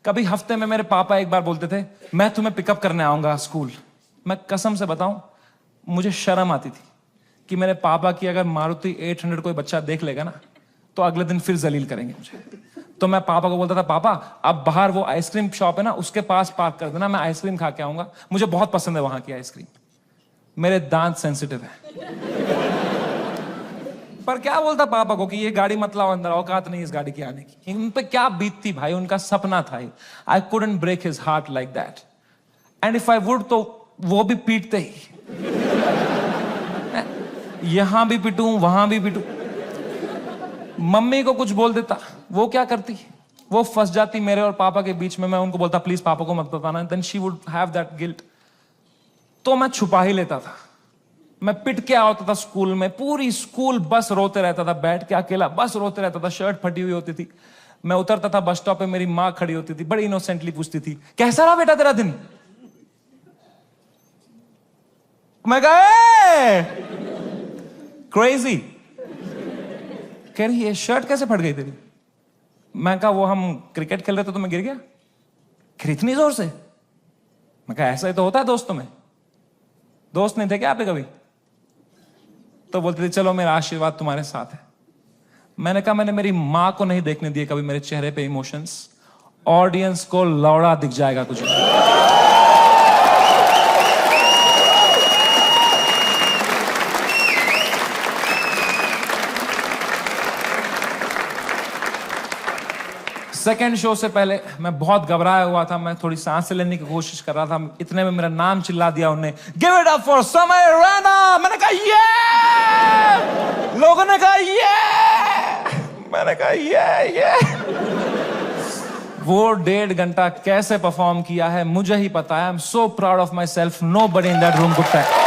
A: कभी हफ्ते में मेरे पापा एक बार बोलते थे मैं तुम्हें पिकअप करने आऊंगा स्कूल। मैं कसम से बताऊं, मुझे शर्म आती थी कि मेरे पापा की अगर मारुति 800 कोई बच्चा देख लेगा ना, तो अगले दिन फिर जलील करेंगे मुझे। तो मैं पापा को बोलता था, पापा अब बाहर वो आइसक्रीम शॉप है ना, उसके पास पार्क कर देना, मैं आइसक्रीम खा के आऊंगा, मुझे बहुत पसंद है वहां की आइसक्रीम। मेरे दांत सेंसिटिव है। पर क्या बोलता पापा को कि ये गाड़ी मत लाओ अंदर, औकात नहीं इस गाड़ी की आने की। उन पे क्या बीतती भाई, उनका सपना था। I couldn't break his heart like that, and if I would तो वो भी पीटते ही, यहां भी पिटूं वहां भी पिटूं। मम्मी को कुछ बोल देता, वो क्या करती, वो फंस जाती मेरे और पापा के बीच में। मैं उनको बोलता प्लीज पापा को मत बताना, then she would have that guilt. तो मैं छुपा ही लेता था। मैं पिट के आता था स्कूल में, पूरी स्कूल बस रोते रहता था, बैठ के अकेला बस रोते रहता था, शर्ट फटी हुई होती थी। मैं उतरता था बस स्टॉप पे, मेरी माँ खड़ी होती थी, बड़ी इनोसेंटली पूछती थी कैसा रहा बेटा तेरा दिन। मैं कहा क्रेजी। कह रही ये शर्ट कैसे फट गई तेरी। मैं कहा वो हम क्रिकेट खेल रहे थे तो मैं गिर गया। इतनी जोर से। मैं कहा ऐसा ही तो होता है दोस्तों में, दोस्त नहीं थे क्या आपके कभी। तो बोलते थे चलो मेरा आशीर्वाद तुम्हारे साथ है। मैंने कहा मैंने मेरी मां को नहीं देखने दिए कभी मेरे चेहरे पे इमोशंस, ऑडियंस को लौड़ा दिख जाएगा कुछ। सेकेंड शो से पहले मैं बहुत घबराया हुआ था, मैं थोड़ी सांस लेने की कोशिश कर रहा था। इतने में मेरा नाम चिल्ला दिया उन्होंने, गिव इट अप फॉर समय रैना। मैंने कहा ये, लोगों ने कहा ये, मैंने कहा ये। वो 1.5 घंटा कैसे परफॉर्म किया है मुझे ही पता है। I am so proud of myself, nobody in that room could tell.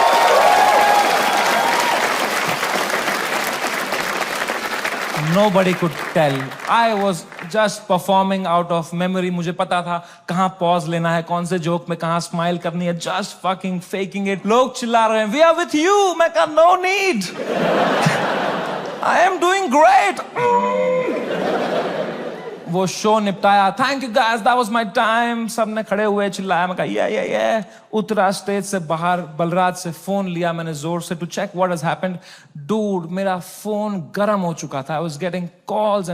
A: Nobody could tell. I was just performing out of memory. मुझे पता था कहाँ पॉज लेना है, कौन से जोक में कहाँ स्माइल करनी है, just fucking faking it. लोग चिल्ला रहे हैं, we are with you. मैं कहा no need. I am doing great. वो शो निपटाया, thank you guys, that was my time. सबने खड़े हुए चिल्लाया। मैं कहा ये। उतरा स्टेज से बाहर, बलराज से फोन लिया मैंने जोर से to check what has happened. Dude मेरा फोन गर्म हो चुका था। I was getting calls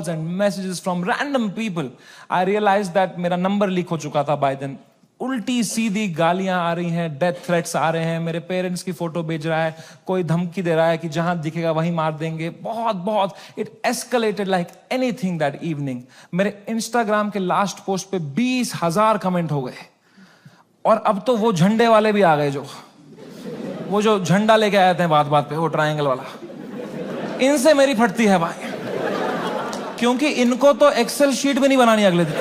A: and messages from random people. I realise that मेरा नंबर लीक हो चुका था बाय देन। उल्टी सीधी गालियां आ रही हैं, डेथ थ्रेट्स आ रहे हैं, मेरे पेरेंट्स की फोटो भेज रहा है, कोई धमकी दे रहा है कि जहां दिखेगा वहीं मार देंगे। बहुत it escalated like anything that evening. मेरे इंस्टाग्राम के लास्ट पोस्ट पे 20,000 कमेंट हो गए, और अब तो वो झंडे वाले भी आ गए, वो जो झंडा लेके आए थे बात पे, वो ट्रायंगल वाला। इनसे मेरी फटती है भाई। क्योंकि इनको तो एक्सेल शीट भी नहीं बनानी अगले दिन।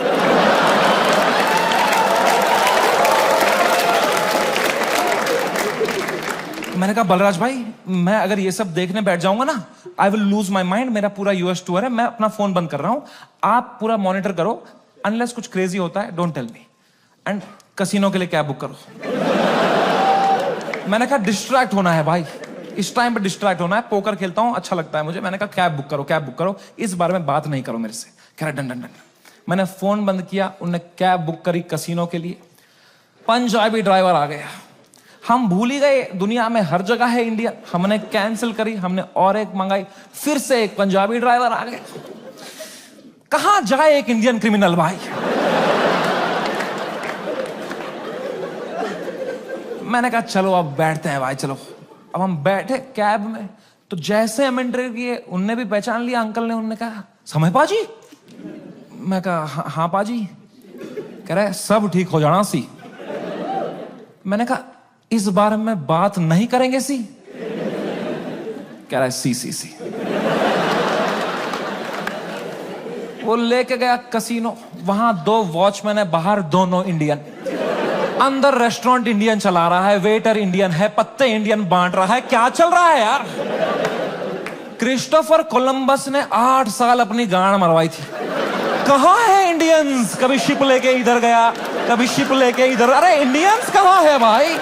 A: मैंने कहा बलराज भाई, मैं अगर ये सब देखने बैठ जाऊंगा ना, I will lose my mind. मेरा पूरा यूएस टूर है, मैं अपना फोन बंद कर रहा हूं, आप पूरा मॉनिटर करो, अनलेस कुछ क्रेजी होता है don't tell me, and casino के लिए कैब बुक करो। मैंने कहा डिस्ट्रैक्ट होना है भाई, इस टाइम पे डिस्ट्रैक्ट होना है, पोकर खेलता हूं, अच्छा लगता है मुझे। मैंने कहा कैब बुक करो, कैब बुक करो, इस बारे में बात नहीं करो मेरे से। कह रहा डन डन डन। मैंने फोन बंद किया, उनने कैब बुक करी कसिनो के लिए। पंजाबी ड्राइवर आ गया, हम भूल ही गए दुनिया में हर जगह है इंडियन। हमने कैंसिल करी, हमने और एक मंगाई, फिर से एक पंजाबी ड्राइवर आ गया। कहां जाए एक इंडियन क्रिमिनल भाई। मैंने कहा चलो अब बैठते हैं भाई, चलो। अब हम बैठे कैब में, तो जैसे हम एंटर किए, उनने भी पहचान लिया अंकल ने। उनने कहा समय पाजी। मैं कहा हाँ पाजी। कह रहा है सब ठीक हो जाना सी। मैंने कहा इस बारे में बात नहीं करेंगे सी। कह रहा है सी सी सी। वो लेके गया कसिनो, वहां 2 वॉचमैन है, बाहर दोनों इंडियन। अंदर रेस्टोरेंट इंडियन चला रहा है, वेटर इंडियन है, पत्ते इंडियन बांट रहा है। क्या चल रहा है यार। क्रिस्टोफर कोलंबस ने 8 साल अपनी गांड मरवाई थी। कहां है इंडियंस। कभी शिप लेके इधर गया, कभी शिप लेके इधर। अरे इंडियंस कहां है भाई।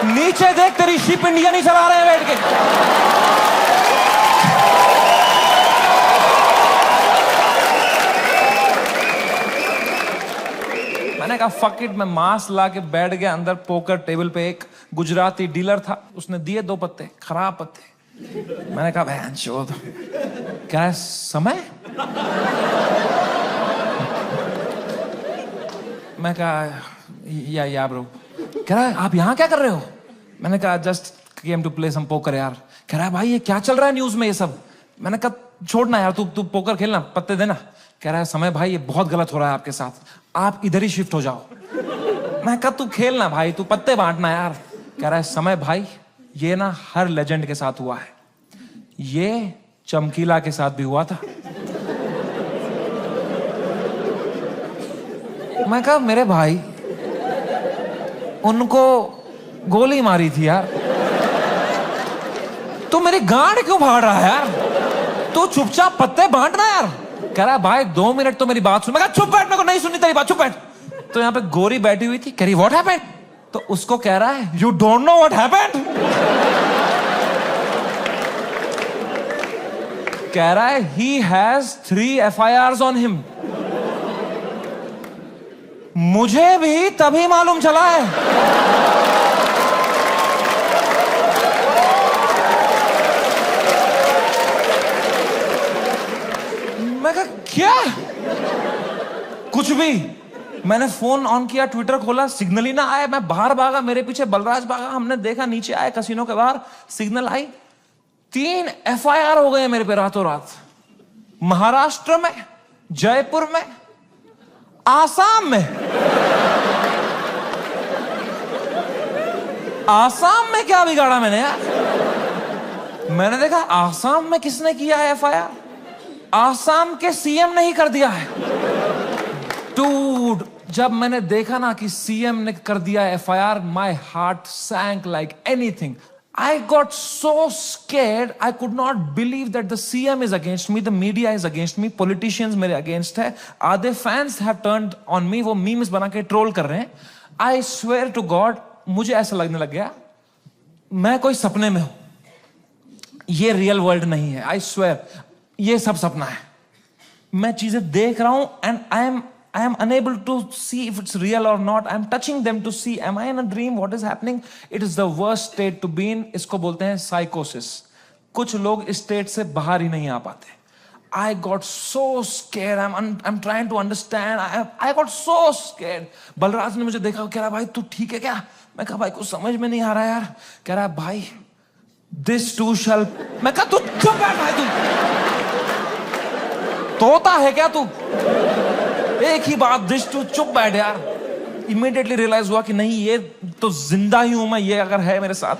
A: नीचे देख, तेरी शिप इंडियन ही चला रहे हैं बैठ के। मैंने कहा फक इट, मैं मास्क ला के बैठ गया अंदर पोकर टेबल पे। एक गुजराती डीलर था, उसने दिए 2 पत्ते, खराब पत्ते। मैंने कहा बहन चोद। क्या है समय। मैं कहा या ब्रो। कह रहा है आप यहां क्या कर रहे हो। मैंने कहा just came to play some poker यार। कह रहा है भाई ये क्या चल रहा है न्यूज में ये सब। मैंने कहा छोड़ना यार, तू पोकर खेलना, पत्ते देना। कह रहा है समय भाई ये बहुत गलत हो रहा है आपके साथ, आप इधर ही शिफ्ट हो जाओ। मैं कहा तू खेलना भाई, तू पत्ते बांटना यार। कह रहा है समय भाई ये ना हर लेजेंड के साथ हुआ है, ये चमकीला के साथ भी हुआ था। मैं कहा मेरे भाई उनको गोली मारी थी यार, तू मेरी गांड क्यों फाड़ रहा है यार। तू चुपचाप पत्ते बांटना यार। कह रहा है भाई 2 मिनट तो मेरी बात सुन। मैं कहा चुप बैठ, मेरे को नहीं सुननी तेरी बात, चुप बैठ। तो यहाँ पे गोरी बैठी हुई थी, कह रही व्हाट हैपेंड। तो उसको कह रहा है you don't know what happened. कह रहा है he has 3 FIRs on him. मुझे भी तभी मालूम चला है। मैं कहा क्या। कुछ भी। मैंने फोन ऑन किया, ट्विटर खोला, सिग्नल ही ना आए। मैं बाहर भागा, मेरे पीछे बलराज भागा। हमने देखा नीचे आए कसिनो के बाहर, सिग्नल आई। 3 FIR हो गए मेरे पे रातों रात। महाराष्ट्र में, जयपुर में, आसाम में। आसाम में क्या बिगाड़ा मैंने यार। मैंने देखा आसाम में किसने किया है FIR। आसाम के सीएम ने ही कर दिया है। डूड, जब मैंने देखा ना कि सीएम ने कर दिया FIR, my heart sank like anything. I got so scared, I could not believe that the CM is against me, the media is against me, politicians मेरे against है, आधे fans have turned on me, वो memes बना के troll कर रहे हैं। I swear to God, मुझे ऐसा लगने लग गया मैं कोई सपने में हूं, ये रियल वर्ल्ड नहीं है। I swear, ये सब सपना है। मैं चीजें देख रहा हूं and I am unable to see if it's real or not. I am touching them to see, am I in a dream? What is happening? It is the worst state to be in. इसको बोलते हैं psychosis. कुछ लोग इस state से बाहर ही नहीं आ पाते। I got so scared. I'm trying to understand. I got so scared. Balraj ने मुझे देखा, कह रहा भाई तू ठीक है क्या। मैं कहा भाई कुछ समझ में नहीं आ रहा यार। कह रहा भाई this too shall। मैं कहा तू चुप बैठ भाई, तू तोता है क्या तू। एक ही बात, दिस टू, चुप बैठ यार। इमीडिएटली रियलाइज हुआ कि नहीं ये तो जिंदा ही हूं मैं, ये अगर है मेरे साथ।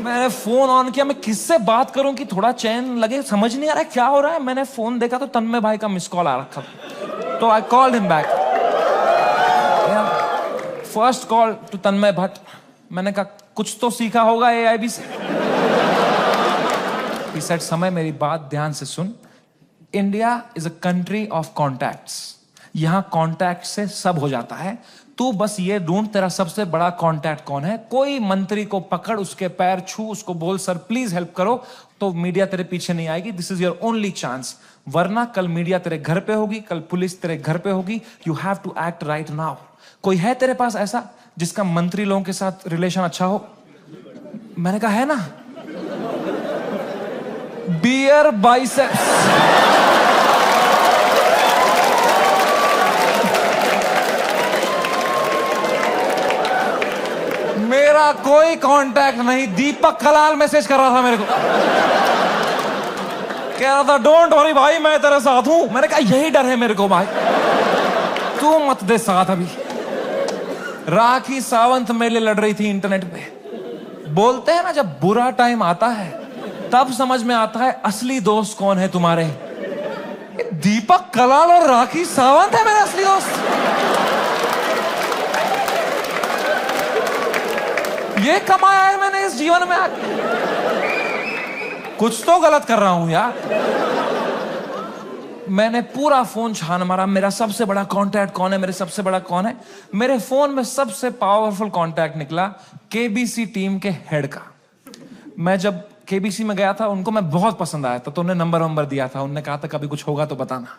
A: मैंने फोन ऑन किया, मैं किससे बात करूं कि थोड़ा चैन लगे, समझ नहीं आ रहा है क्या हो रहा है। मैंने फोन देखा तो तन्मय भाई का मिस कॉल आ रखा था, तो I called him back. First call to Tanmay Bhatt. मैंने कहा कुछ तो सीखा होगा AIB से। He said, समय मेरी बात ध्यान से सुन। India is a country of contacts. यहां कॉन्टैक्ट से सब हो जाता है। तू बस ये ढूंढ तेरा सबसे बड़ा कॉन्टैक्ट कौन है। कोई मंत्री को पकड़, उसके पैर छू, उसको बोल सर प्लीज हेल्प करो, तो मीडिया तेरे पीछे नहीं आएगी। This is your only chance. वरना कल मीडिया तेरे घर पे होगी, कल पुलिस तेरे घर पे होगी। You have to act right now. कोई है तेरे पास ऐसा जिसका मंत्री लोगों के साथ रिलेशन अच्छा हो? मैंने कहा है ना, बियर बाइसेप्स। मेरा कोई कांटेक्ट नहीं। दीपक कलाल मैसेज कर रहा था मेरे को, कह रहा था डोंट वरी भाई मैं तेरे साथ हूं। मैंने कहा यही डर है मेरे को भाई, तू मत दे साथ। अभी राखी सावंत मेरे लिए लड़ रही थी इंटरनेट पे। बोलते हैं ना जब बुरा टाइम आता है तब समझ में आता है असली दोस्त कौन है तुम्हारे। दीपक कलाल और राखी सावंत है मेरे असली दोस्त। ये कमाया है मैंने इस जीवन में आके। कुछ तो गलत कर रहा हूं यार। मैंने पूरा फोन छान मारा, मेरा सबसे बड़ा कांटेक्ट कौन है, मेरे सबसे बड़ा कौन है। मेरे फोन में सबसे पावरफुल कांटेक्ट निकला KBC टीम के हेड का। मैं जब KBC में गया था, उनको मैं बहुत पसंद आया था, तो उन्हें नंबर दिया था। उन्होंने कहा था कभी कुछ होगा तो बताना।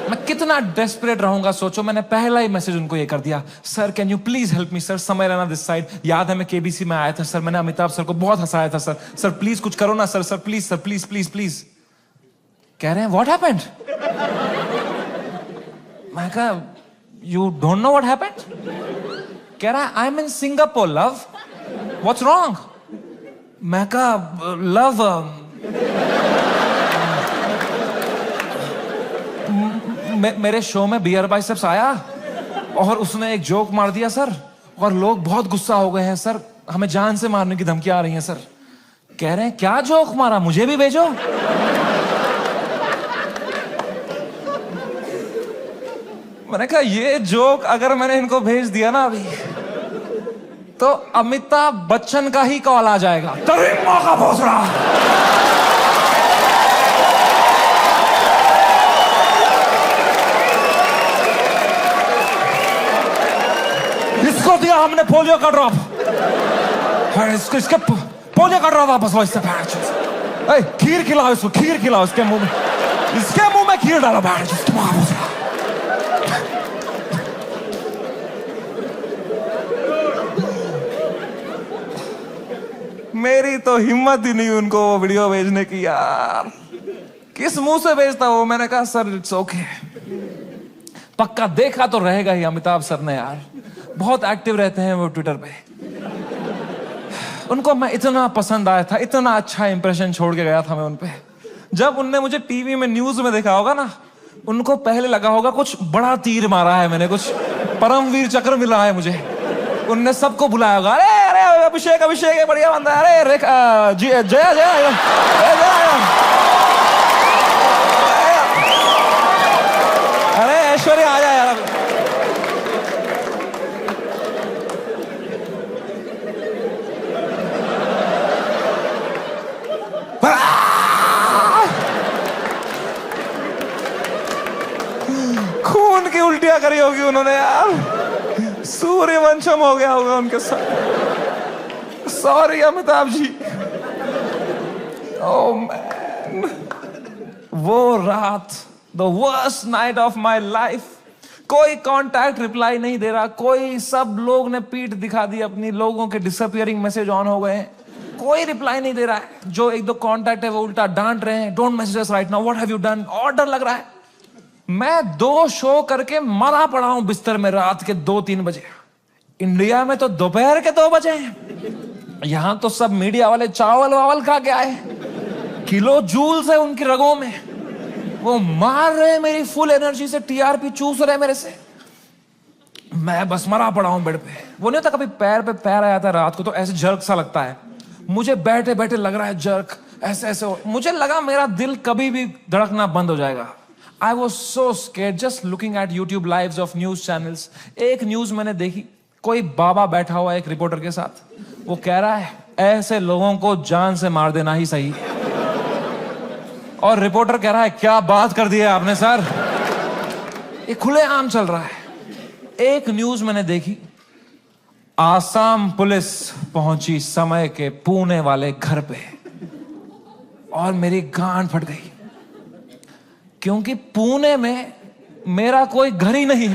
A: मैं कितना डेस्परेट रहूंगा सोचो। मैंने पहला ही मैसेज उनको ये कर दिया, sir can you please help me sir, समय रहना दिस साइड। याद है मैं KBC में आया था सर, मैंने अमिताभ सर को बहुत हंसाया था सर, सर प्लीज कुछ करो ना sir, sir please sir, please please please. कह रहे हैं व्हाट हैपेंड? मैं कहा you don't know what happened? कह रहा है I M in Singapore love, what's wrong? मैं कहा लव मेरे शो में बियर बाइसेप्स आया और उसने एक जोक मार दिया सर, और लोग बहुत गुस्सा हो गए हैं सर, हमें जान से मारने की धमकियां आ रही हैं सर। कह रहे हैं क्या जोक मारा, मुझे भी भेजो। मैंने कहा ये जोक अगर मैंने इनको भेज दिया ना अभी, तो अमिताभ बच्चन का ही कॉल आ जाएगा, तभी मौका पहुंच रहा। इसको दिया हमने पोलियो का ड्रॉप, इसके पोलियो का ड्रॉप वापस लो। इससे खीर खिलाओ इसको, खीर खिलाओ इसके मुंह में खीर डालो। मेरी तो हिम्मत ही नहीं उनको वो वीडियो भेजने की यार। किस मुंह से भेजता वो? मैंने कहा सर इट्स ओके। पक्का देखा तो रहेगा ही अमिताभ सर ने यार, बहुत एक्टिव रहते हैं वो ट्विटर पे। उनको मैं इतना पसंद आया था, इतना अच्छा इंप्रेशन छोड़ के गया था मैं उनपे। जब उनने मुझे टीवी में न्यूज में देखा होगा ना, उनको पहले लगा होगा कुछ बड़ा तीर मारा है मैंने, कुछ परमवीर चक्र मिला है मुझे। उनने सबको बुलाया होगा, अरे अरे अभिषेक अभिषेक बढ़िया बंदा है, अरे जया जया अरे ऐश्वर्या आ जाए यार। खून की उल्टियां करी होगी उन्होंने यार, सूर्यवंशम हो गया होगा उनके साथ। Sorry Amitabh ji. Oh man, वो रात, the worst night of my life. कोई कांटेक्ट रिप्लाई नहीं दे रहा, कोई, सब लोग ने पीठ दिखा दी अपनी, लोगों के डिसअपियरिंग मैसेज ऑन हो गए, कोई रिप्लाई नहीं दे रहा है। जो एक दो कांटेक्ट है वो उल्टा डांट रहे हैं, don't message us right now, what have you done. और डर लग रहा है। मैं 2 शो करके मरा पड़ा हूं बिस्तर में रात के 2-3 बजे। इंडिया में तो दोपहर के 2 बजे हैं। यहां तो सब मीडिया वाले चावल वावल खा के आए, किलो जूल्स है उनकी रगों में, वो मार रहे मेरी फुल एनर्जी से, TRP चूस रहे मेरे से। मैं बस मरा पड़ा हूं बेड पे। वो नहीं होता कभी पैर पे पैर आ जाता है रात को तो ऐसे जर्क सा लगता है, मुझे बैठे बैठे लग रहा है जर्क ऐसे ऐसे मुझे लगा मेरा दिल कभी भी धड़कना बंद हो जाएगा। I was so scared just looking at YouTube lives of news channels. एक न्यूज मैंने देखी, कोई बाबा बैठा हुआ है एक रिपोर्टर के साथ, वो कह रहा है ऐसे लोगों को जान से मार देना ही सही है। और रिपोर्टर कह रहा है क्या बात कर दी है आपने सर, ये खुलेआम चल रहा है। एक न्यूज मैंने देखी, आसाम पुलिस पहुंची समय के पुणे वाले घर पे, और मेरी गांड फट गई क्योंकि पुणे में मेरा कोई घर ही नहीं।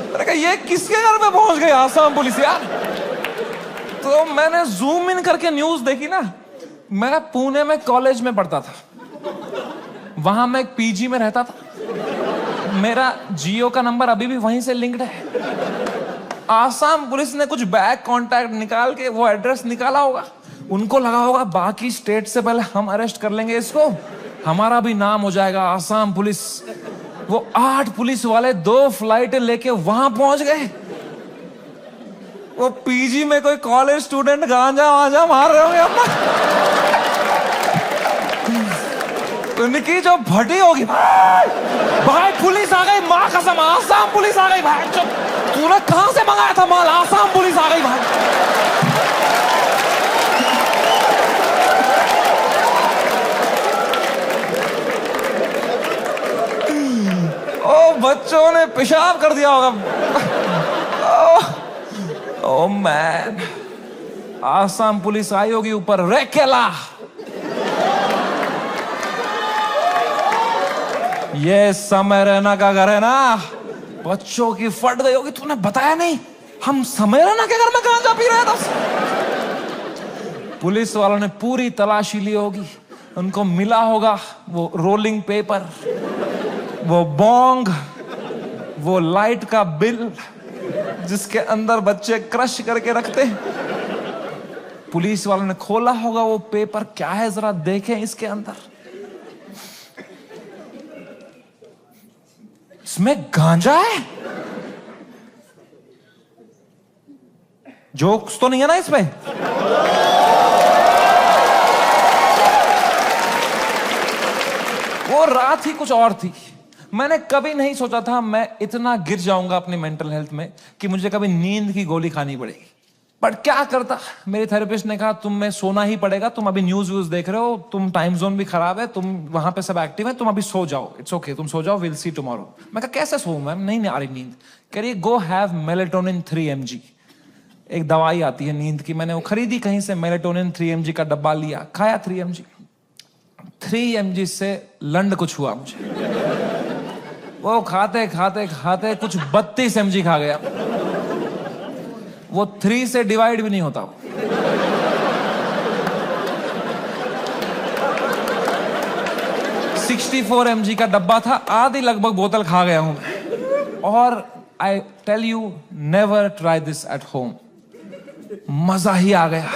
A: मैंने कहा ये किसके घर पे पहुंच गई आसाम पुलिस यार। तो मैंने जूम इन करके न्यूज देखी ना। मैं पुणे में कॉलेज में पढ़ता था, वहां मैं एक पीजी में रहता था, मेरा जियो का नंबर अभी भी वहीं से लिंक्ड है। आसाम पुलिस ने कुछ बैक कांटेक्ट निकाल के वो एड्रेस निकाला होगा, उनको लगा होगा बाकी स्टेट से पहले हम अरेस्ट कर लेंगे इसको, हमारा भी नाम हो जाएगा आसाम पुलिस। वो 8 पुलिस वाले 2 फ्लाइट लेके वहां पहुंच गए। वो पीजी में कोई कॉलेज स्टूडेंट गांजा वांजा मार रहे होंगे अपना, उनकी जो भटी होगी भाई पुलिस आ गई, माँ कसम आसाम पुलिस आ गई भाई। तूने कहां से मंगाया था माल, आसाम पुलिस आ गई भाई। ओ बच्चों ने पेशाब कर दिया होगा। ओ मैन, आसाम पुलिस आई होगी ऊपर, रेकेला ये समय रैना का घर है ना, बच्चों की फट गई होगी, तूने बताया नहीं हम समय रैना के घर में गांजा पी रहे थे। पुलिस वालों ने पूरी तलाशी ली होगी, उनको मिला होगा वो रोलिंग पेपर, वो बोंग, वो लाइट का बिल जिसके अंदर बच्चे क्रश करके रखते। पुलिस वालों ने खोला होगा वो पेपर, क्या है जरा देखें इसके अंदर। इसमें गांजा है, जोक्स तो नहीं है ना इसमें। वो रात ही कुछ और थी। मैंने कभी नहीं सोचा था मैं इतना गिर जाऊंगा अपनी मेंटल हेल्थ में कि मुझे कभी नींद की गोली खानी पड़ेगी। बट क्या करता, मेरे थेरेपिस्ट ने कहा तुम में सोना ही पड़ेगा, तुम अभी न्यूज व्यूज देख रहे हो, तुम टाइम जोन भी खराब है, तुम वहां पे सब एक्टिव है, तुम अभी सो जाओ, इट्स ओके तुम सो जाओ, विल सी टुमारो। मैं कहा कैसे सोऊं मैम, नहीं आ रही नींद। कह रही गो हैव मेलेटोनिन 3 mg, एक दवाई आती है नींद की, मैंने वो खरीदी कहीं से, मेलेटोनिन 3 mg का डब्बा लिया, खाया 3 mg। 3 mg से लंड कुछ हुआ मुझे, वो खाते खाते खाते कुछ 32 mg खा गया। वो 3 से डिवाइड भी नहीं होता। 64 mg का डब्बा था, आधी लगभग बोतल खा गया हूं। और I tell you never try this at home, मजा ही आ गया।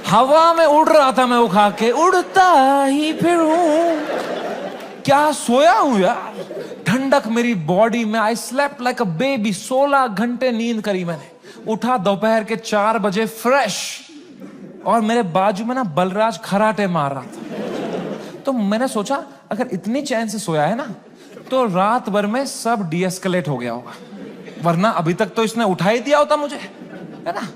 A: हवा में उड़ रहा था मैं वो खा के, उड़ता ही फिरूं, क्या सोया हूं यार, ठंडक मेरी बॉडी में। I slept like a baby, 16 घंटे नींद करी मैंने। उठा दोपहर के 4 बजे फ्रेश, और मेरे बाजू में ना बलराज खराटे मार रहा था। तो मैंने सोचा अगर इतनी चैन से सोया है ना तो रात भर में सब डीएस्केलेट हो गया होगा, वरना अभी तक तो इसने उठा ही दिया होता मुझे, है ना।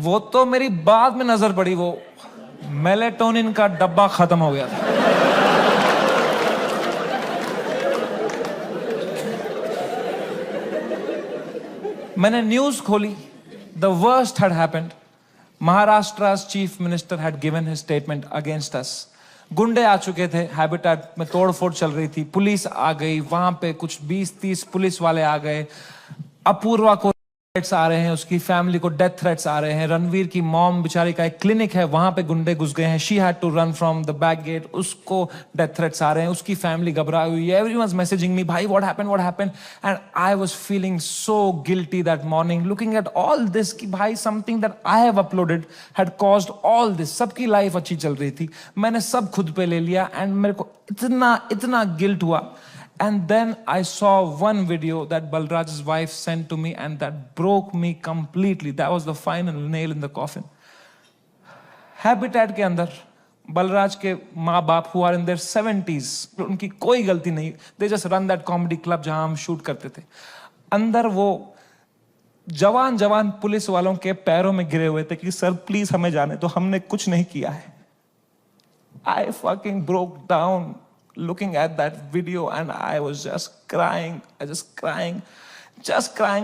A: वो तो मेरी बाद में नजर पड़ी, वो मेलेटोनिन का डब्बा खत्म हो गया था। मैंने न्यूज खोली, the worst had happened. Maharashtra's chief minister had given his statement against us. गुंडे आ चुके थे, हैबिटेट में तोड़फोड़ चल रही थी, पुलिस आ गई, वहां पे कुछ 20-30 पुलिस वाले आ गए। अपूर्वा को थ्रेट्स आ रहे हैं, उसकी फैमिली को डेथ थ्रेट्स आ रहे हैं। रणवीर की मॉम बेचारी का एक क्लिनिक है, वहां पे गुंडे घुस गए हैं। She had to run from the back gate, उसको डेथ थ्रेट्स आ रहे हैं। उसकी फैमिली घबराई हुई है। एवरीवनस मैसेजिंग मी, भाई what happened. And I was feeling so guilty that morning, looking at all this कि भाई something that I have uploaded had caused all this. सबकी लाइफ अच्छी चल रही थी, मैंने सब खुद पे ले लिया एंड मेरे को इतना गिल्ट हुआ। And then I saw one video that Balraj's wife sent to me and that broke me completely. That was the final nail in the coffin. Habitat के अंदर बलराज के माँ बाप who are in their 70s, उनकी कोई गलती नहीं, they just run that comedy club जहां हम शूट करते थे। अंदर वो जवान पुलिस वालों के पैरों में गिरे हुए थे कि सर प्लीज हमें जाने तो, हमने कुछ नहीं किया है। I fucking broke down looking at that video and I was just crying.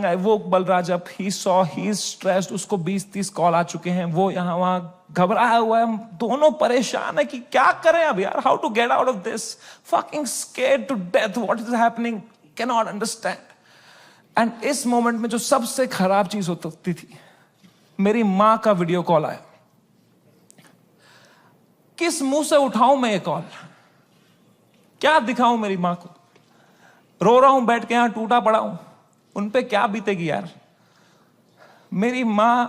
A: I woke Balraj up. He saw he's stressed. उसको 20-30 कॉल आ चुके हैं, वो यहाँ वहां घबराया हुआ है। हम दोनों परेशान है कि क्या करें अब यार, how to get out of this, fucking scared to death, what is happening, cannot understand. And इस मोमेंट में जो सबसे खराब चीज होती थी, मेरी माँ का वीडियो कॉल आया। किस मुंह से उठाऊं मैं ये कॉल, क्या दिखाऊं मेरी मां को? रो रहा हूं बैठ के यहां, टूटा पड़ा हूं, उन पे क्या बीतेगी यार। मेरी मां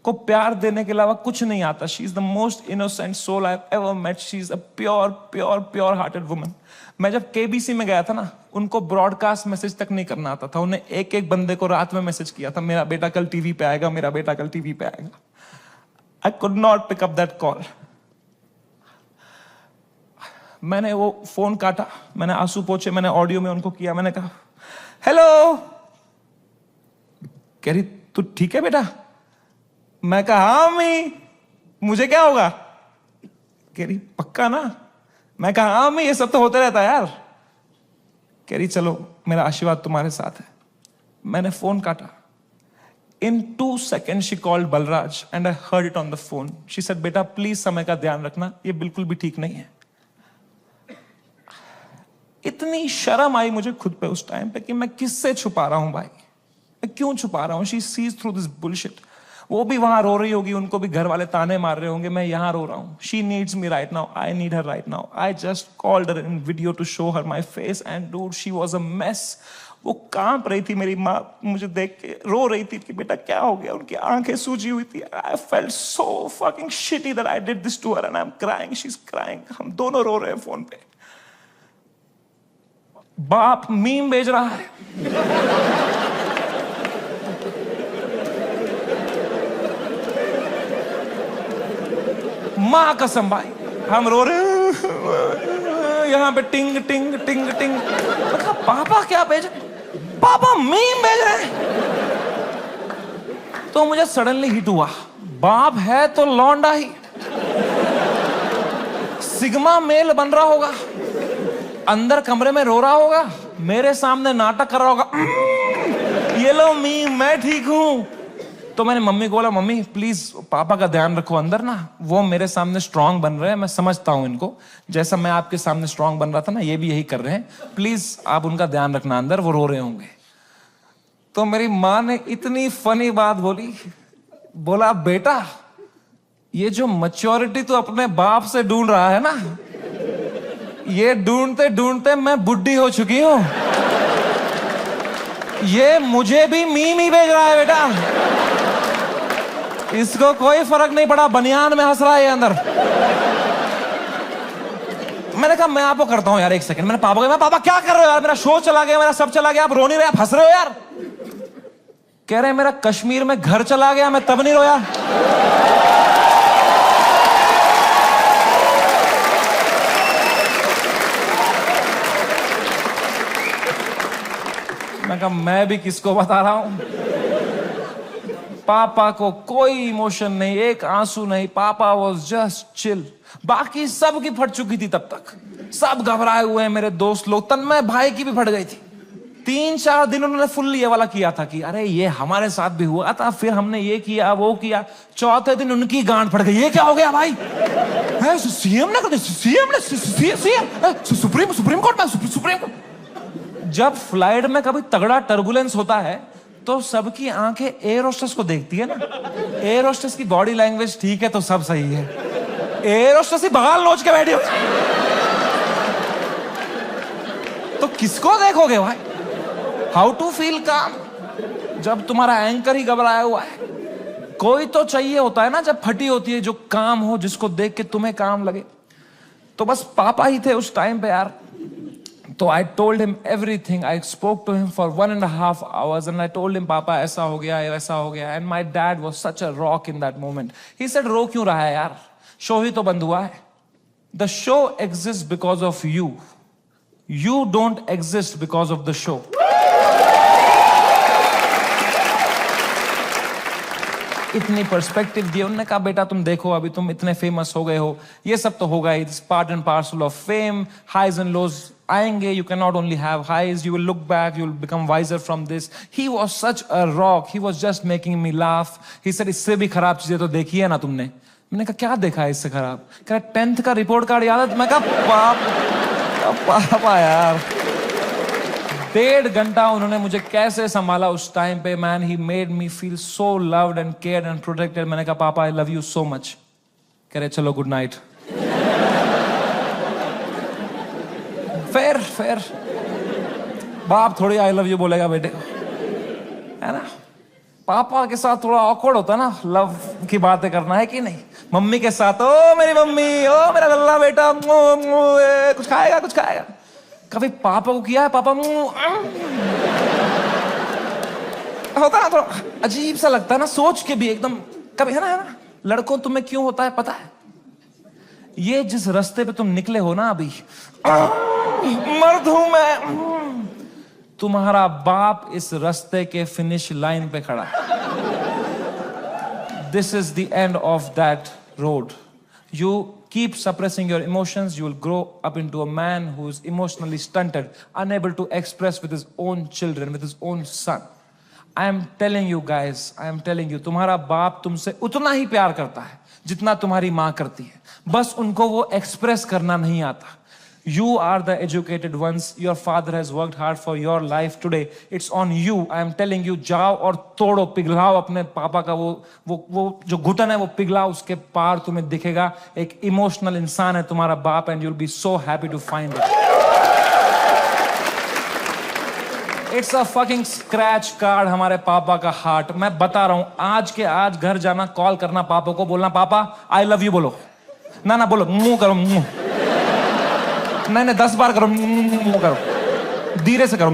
A: को प्यार देने के अलावा कुछ नहीं आता। She is the most innocent soul I have ever met. She is a pure hearted woman. मैं जब केबीसी में गया था ना, उनको ब्रॉडकास्ट मैसेज तक नहीं करना आता था। उन्हें एक बंदे को रात में मैसेज किया था, मेरा बेटा कल टीवी पे आएगा, मेरा बेटा कल टीवी पे आएगा। I could not pick up that call. मैंने वो फोन काटा, मैंने आंसू पोंछे, मैंने ऑडियो में उनको किया, मैंने कहा हेलो। कह रही तू ठीक है बेटा? मैं कहा हाँ अम्मी, मुझे क्या होगा? कह रही पक्का ना? मैं कहा हाँ अम्मी, ये सब तो होते रहता है यार। कह रही चलो मेरा आशीर्वाद तुम्हारे साथ है। मैंने फोन काटा। In 2 seconds she called Balraj and I heard it on the phone. She said बेटा प्लीज समय का ध्यान रखना, ये बिल्कुल भी ठीक नहीं है। इतनी शर्म आई मुझे खुद पे उस टाइम पे कि मैं किससे छुपा रहा हूं भाई, मैं क्यों छुपा रहा हूं। She sees through this bullshit. वो भी वहां रो रही होगी, उनको भी घर वाले ताने मार रहे होंगे, मैं यहां रो रहा हूं। She needs me right now, I need her right now. I just called her in video to show her my face and dude she was a mess. वो कांप रही थी, मेरी माँ मुझे देख के रो रही थी कि बेटा क्या हो गया। उनकी आंखें सूजी हुई थी। I felt so fucking shitty that I did this to her and I am crying, she is crying. हम दोनों रो रहे हैं फोन पे। बाप मीम भेज रहा है, मां कसम भाई हम रो रहे हैं यहां पे टिंग टिंग टिंग टिंग। मतलब पापा क्या भेज, पापा मीम भेज रहे हैं। तो मुझे सडनली हिट हुआ, बाप है तो लौंडा ही, सिग्मा मेल बन रहा होगा, अंदर कमरे में रो रहा होगा, मेरे सामने नाटक कर रहा होगा, ये लो मीम मैं ठीक हूं। तो मैंने मम्मी को बोला मम्मी प्लीज पापा का ध्यान रखो अंदर ना, वो मेरे सामने स्ट्रांग बन रहे हैं, मैं समझता हूं इनको, जैसा मैं आपके सामने स्ट्रांग बन रहा था ना, ये भी यही कर रहे हैं, प्लीज आप उनका ध्यान रखना, अंदर वो रो रहे होंगे। तो मेरी माँ ने इतनी फनी बात बोली, बोला बेटा ये जो मैच्योरिटी तो अपने बाप से ढूंढ रहा है ना, ये ढूंढते ढूंढते मैं बुढ़ी हो चुकी हूं, ये मुझे भी मीम ही भेज रहा है बेटा, इसको कोई फर्क नहीं पड़ा, बनियान में हंस रहा है ये अंदर। मैंने कहा मैं आपको करता हूं यार, एक सेकंड। मैंने पापा को, मैं पापा क्या कर रहे हो यार, मेरा शो चला गया, मेरा सब चला गया, आप रो नहीं रहे, आप हंस रहे हो यार। कह रहे मेरा कश्मीर में घर चला गया, मैं तब नहीं रोया। मैं कहा मैं भी किसको बता रहा हूं। पापा को कोई इमोशन नहीं, एक आंसू नहीं, पापा वॉज जस्ट चिल। बाकी सब की फट चुकी थी तब तक, सब घबराए हुए हैं मेरे दोस्त लोग, तन्मय भाई की भी फट गई थी। 3-4 दिन उन्होंने फुल ये वाला किया था कि अरे ये हमारे साथ भी हुआ था, फिर हमने ये किया वो किया। चौथे दिन उनकी गांड फट गई, ये क्या हो गया भाई, सीएम ने सुप्रीम कोर्ट में, सुप्रीम कोर्ट। जब फ्लाइट में कभी तगड़ा टर्बुलेंस होता है तो सबकी आंखें एयर होस्टेस को देखती है ना। एयर होस्टेस की बॉडी लैंग्वेज ठीक है तो सब सही है। एयर होस्टेस ही बगाल नोच के बैठी हो तो किसको देखोगे भाई? हाउ टू फील काम जब तुम्हारा एंकर ही घबराया हुआ है? कोई तो चाहिए होता है ना जब फटी होती है, जो काम हो, जिसको देख के तुम्हें काम लगे। तो बस पापा ही थे उस टाइम पे यार। तो I told him everything. I spoke to him for 1.5 hours and I told him पापा ऐसा हो गया, वैसा हो गया। And my dad was such a rock in that moment. He said रो क्यों रहा है यार, शो ही तो बंद हुआ है। The show exist because of you, you don't exist because of the show. इतनी पर्सपेक्टिव दी। उन्होंने कहा बेटा तुम देखो अभी तुम इतने फेमस हो गए हो, ये सब तो होगा, it's part and parcel of fame, highs and lows आएंगे, you can not only have highs, you will look back, you will become wiser from this. He was such a rock, he was just making me laugh. He said इससे भी खराब चीजें तो देखी है ना तुमने। मैंने कहा क्या देखा है इससे खराब? कहा 10th का रिपोर्ट कार्ड याद है? मैं कहा पापा यार। 1.5 घंटा उन्होंने मुझे कैसे संभाला उस टाइम पे। Man he made me feel so loved and cared and protected. मैंने कहा papa I love you so much. कह रहे चलो गुड नाइट। फिर बाप थोड़ी आई लव यू बोलेगा बेटे को, है ना? पापा के साथ थोड़ा ऑकवर्ड होता है ना लव की बातें करना, है कि नहीं? मम्मी के साथ ओ मेरी मम्मी, ओ मेरा लल्ला बेटा, कुछ खाएगा कुछ खाएगा। कभी पापा को किया है? पापा होता ना, थोड़ा अजीब सा लगता है ना सोच के भी एकदम कभी, है ना? लड़कों तुम्हें क्यों होता है पता है? ये जिस रास्ते पे तुम निकले हो ना अभी, मर्द हूं मैं, तुम्हारा बाप इस रास्ते के फिनिश लाइन पे खड़ा है। This is the end of that road. You keep suppressing your emotions, you will grow up into a man who is emotionally stunted, unable to express with his own children, with his own son. I am telling you guys, I am telling you, तुम्हारा बाप तुमसे उतना ही प्यार करता है जितना तुम्हारी माँ करती है, बस उनको वो एक्सप्रेस करना नहीं आता। You are the educated ones. Your father has worked hard for your life today. It's on you. I am telling you, जाओ और तोड़ो, पिघलाओ अपने पापा का वो जो घुटन है वो पिघलाओ, उसके पार तुम्हें दिखेगा एक इमोशनल इंसान है तुम्हारा बाप, and you'll be so happy to find it. It's a fucking scratch card हमारे पापा का हार्ट। मैं बता रहा हूं, आज के आज घर जाना, कॉल करना पापा को, बोलना पापा आई लव यू बोलो। ना बोलो, मुंह करो, मुंह नहीं 10 बार करो, मुंह करो, धीरे से करो।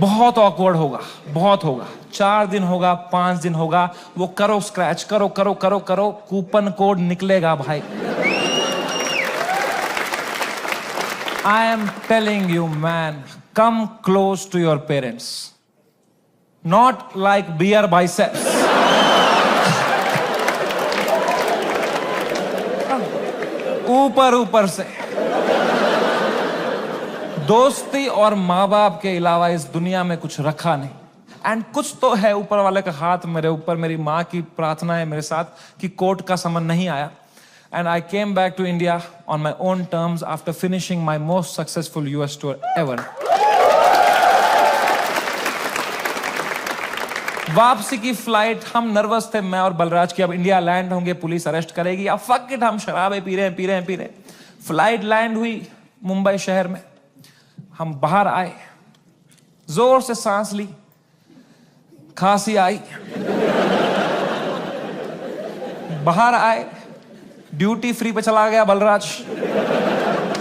A: बहुत ऑकवर्ड होगा, बहुत होगा। 4 दिन होगा, 5 दिन होगा, वो करो स्क्रैच, करो करो करो करो, कूपन कोड निकलेगा भाई। I am telling you man, come close to your parents, not like beer biceps. ऊपर ऊपर से। दोस्ती और माँ बाप के अलावा इस दुनिया में कुछ रखा नहीं। एंड कुछ तो है ऊपर वाले का हाथ मेरे ऊपर, मेरी माँ की प्रार्थना है मेरे साथ कि कोर्ट का समन नहीं आया। And I came back to India on my own terms after finishing my most successful US tour ever. वापसी की फ्लाइट, हम नर्वस थे मैं और बलराज की, अब इंडिया लैंड होंगे, पुलिस अरेस्ट करेगी, अब फक इट, हम शराबे पी रहे हैं। फ्लाइट लैंड हुई मुंबई शहर में, हम बाहर आए, जोर से सांस ली, खांसी आई, बाहर आए, ड्यूटी फ्री पे चला गया बलराज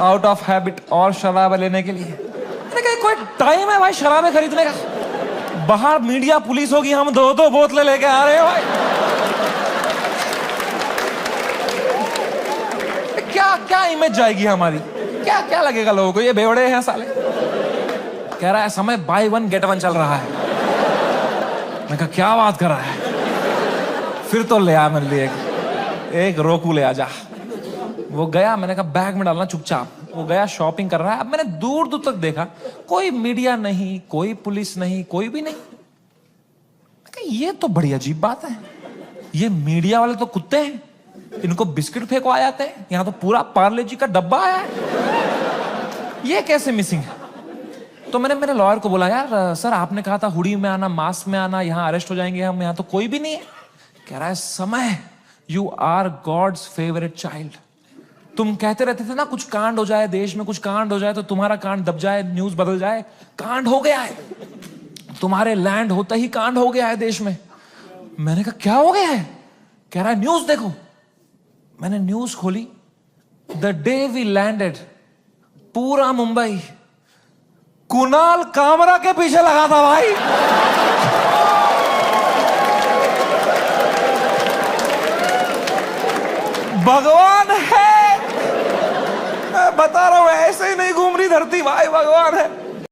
A: आउट ऑफ हैबिट और शराबे लेने के लिए। मैंने कहा कोई टाइम है भाई शराबे खरीदने का? बाहर मीडिया पुलिस होगी, हम 2-2 बोतलें लेके आ रहे हैं भाई। क्या क्या इमेज जाएगी हमारी? क्या क्या लगेगा लोगों को, ये बेवड़े हैं साले। कह रहा है समय बाय 1 गेट 1 चल रहा है। मैं कहा क्या बात कर रहा है? फिर तो ले आ मेरे लिए एक रोकू ले आ जा। वो गया, मैंने कहा बैग में डालना चुपचाप। वो गया, शॉपिंग कर रहा है। अब मैंने दूर दूर तक देखा, कोई मीडिया नहीं, कोई पुलिस नहीं, कोई भी नहीं। ये तो बड़ी अजीब बात है, ये मीडिया वाले तो कुत्ते हैं, इनको बिस्किट फेंकवा जाते हैं, यहां तो पूरा पार्ले जी का डब्बा आया है, ये कैसे मिसिंग है? तो मैंने मेरे लॉयर को बोला, यार सर आपने कहा था हुडी में आना, मास्क में आना, यहाँ अरेस्ट हो जाएंगे हम, यहाँ तो कोई भी नहीं है। कह रहा है Samay, you are God's favourite child. तुम कहते रहते थे ना कुछ कांड हो जाए देश में, कुछ कांड हो जाए तो तुम्हारा कांड दब जाए, न्यूज बदल जाए। कांड हो गया है, तुम्हारे लैंड होते ही कांड हो गया है देश में। मैंने कहा क्या हो गया है? कह रहा है न्यूज देखो। मैंने न्यूज खोली, द डे वी लैंडेड पूरा मुंबई कुणाल कामरा के पीछे लगा था भाई। भगवान है, मैं बता रहा हूं, ऐसे ही नहीं घूम रही धरती भाई, भगवान है।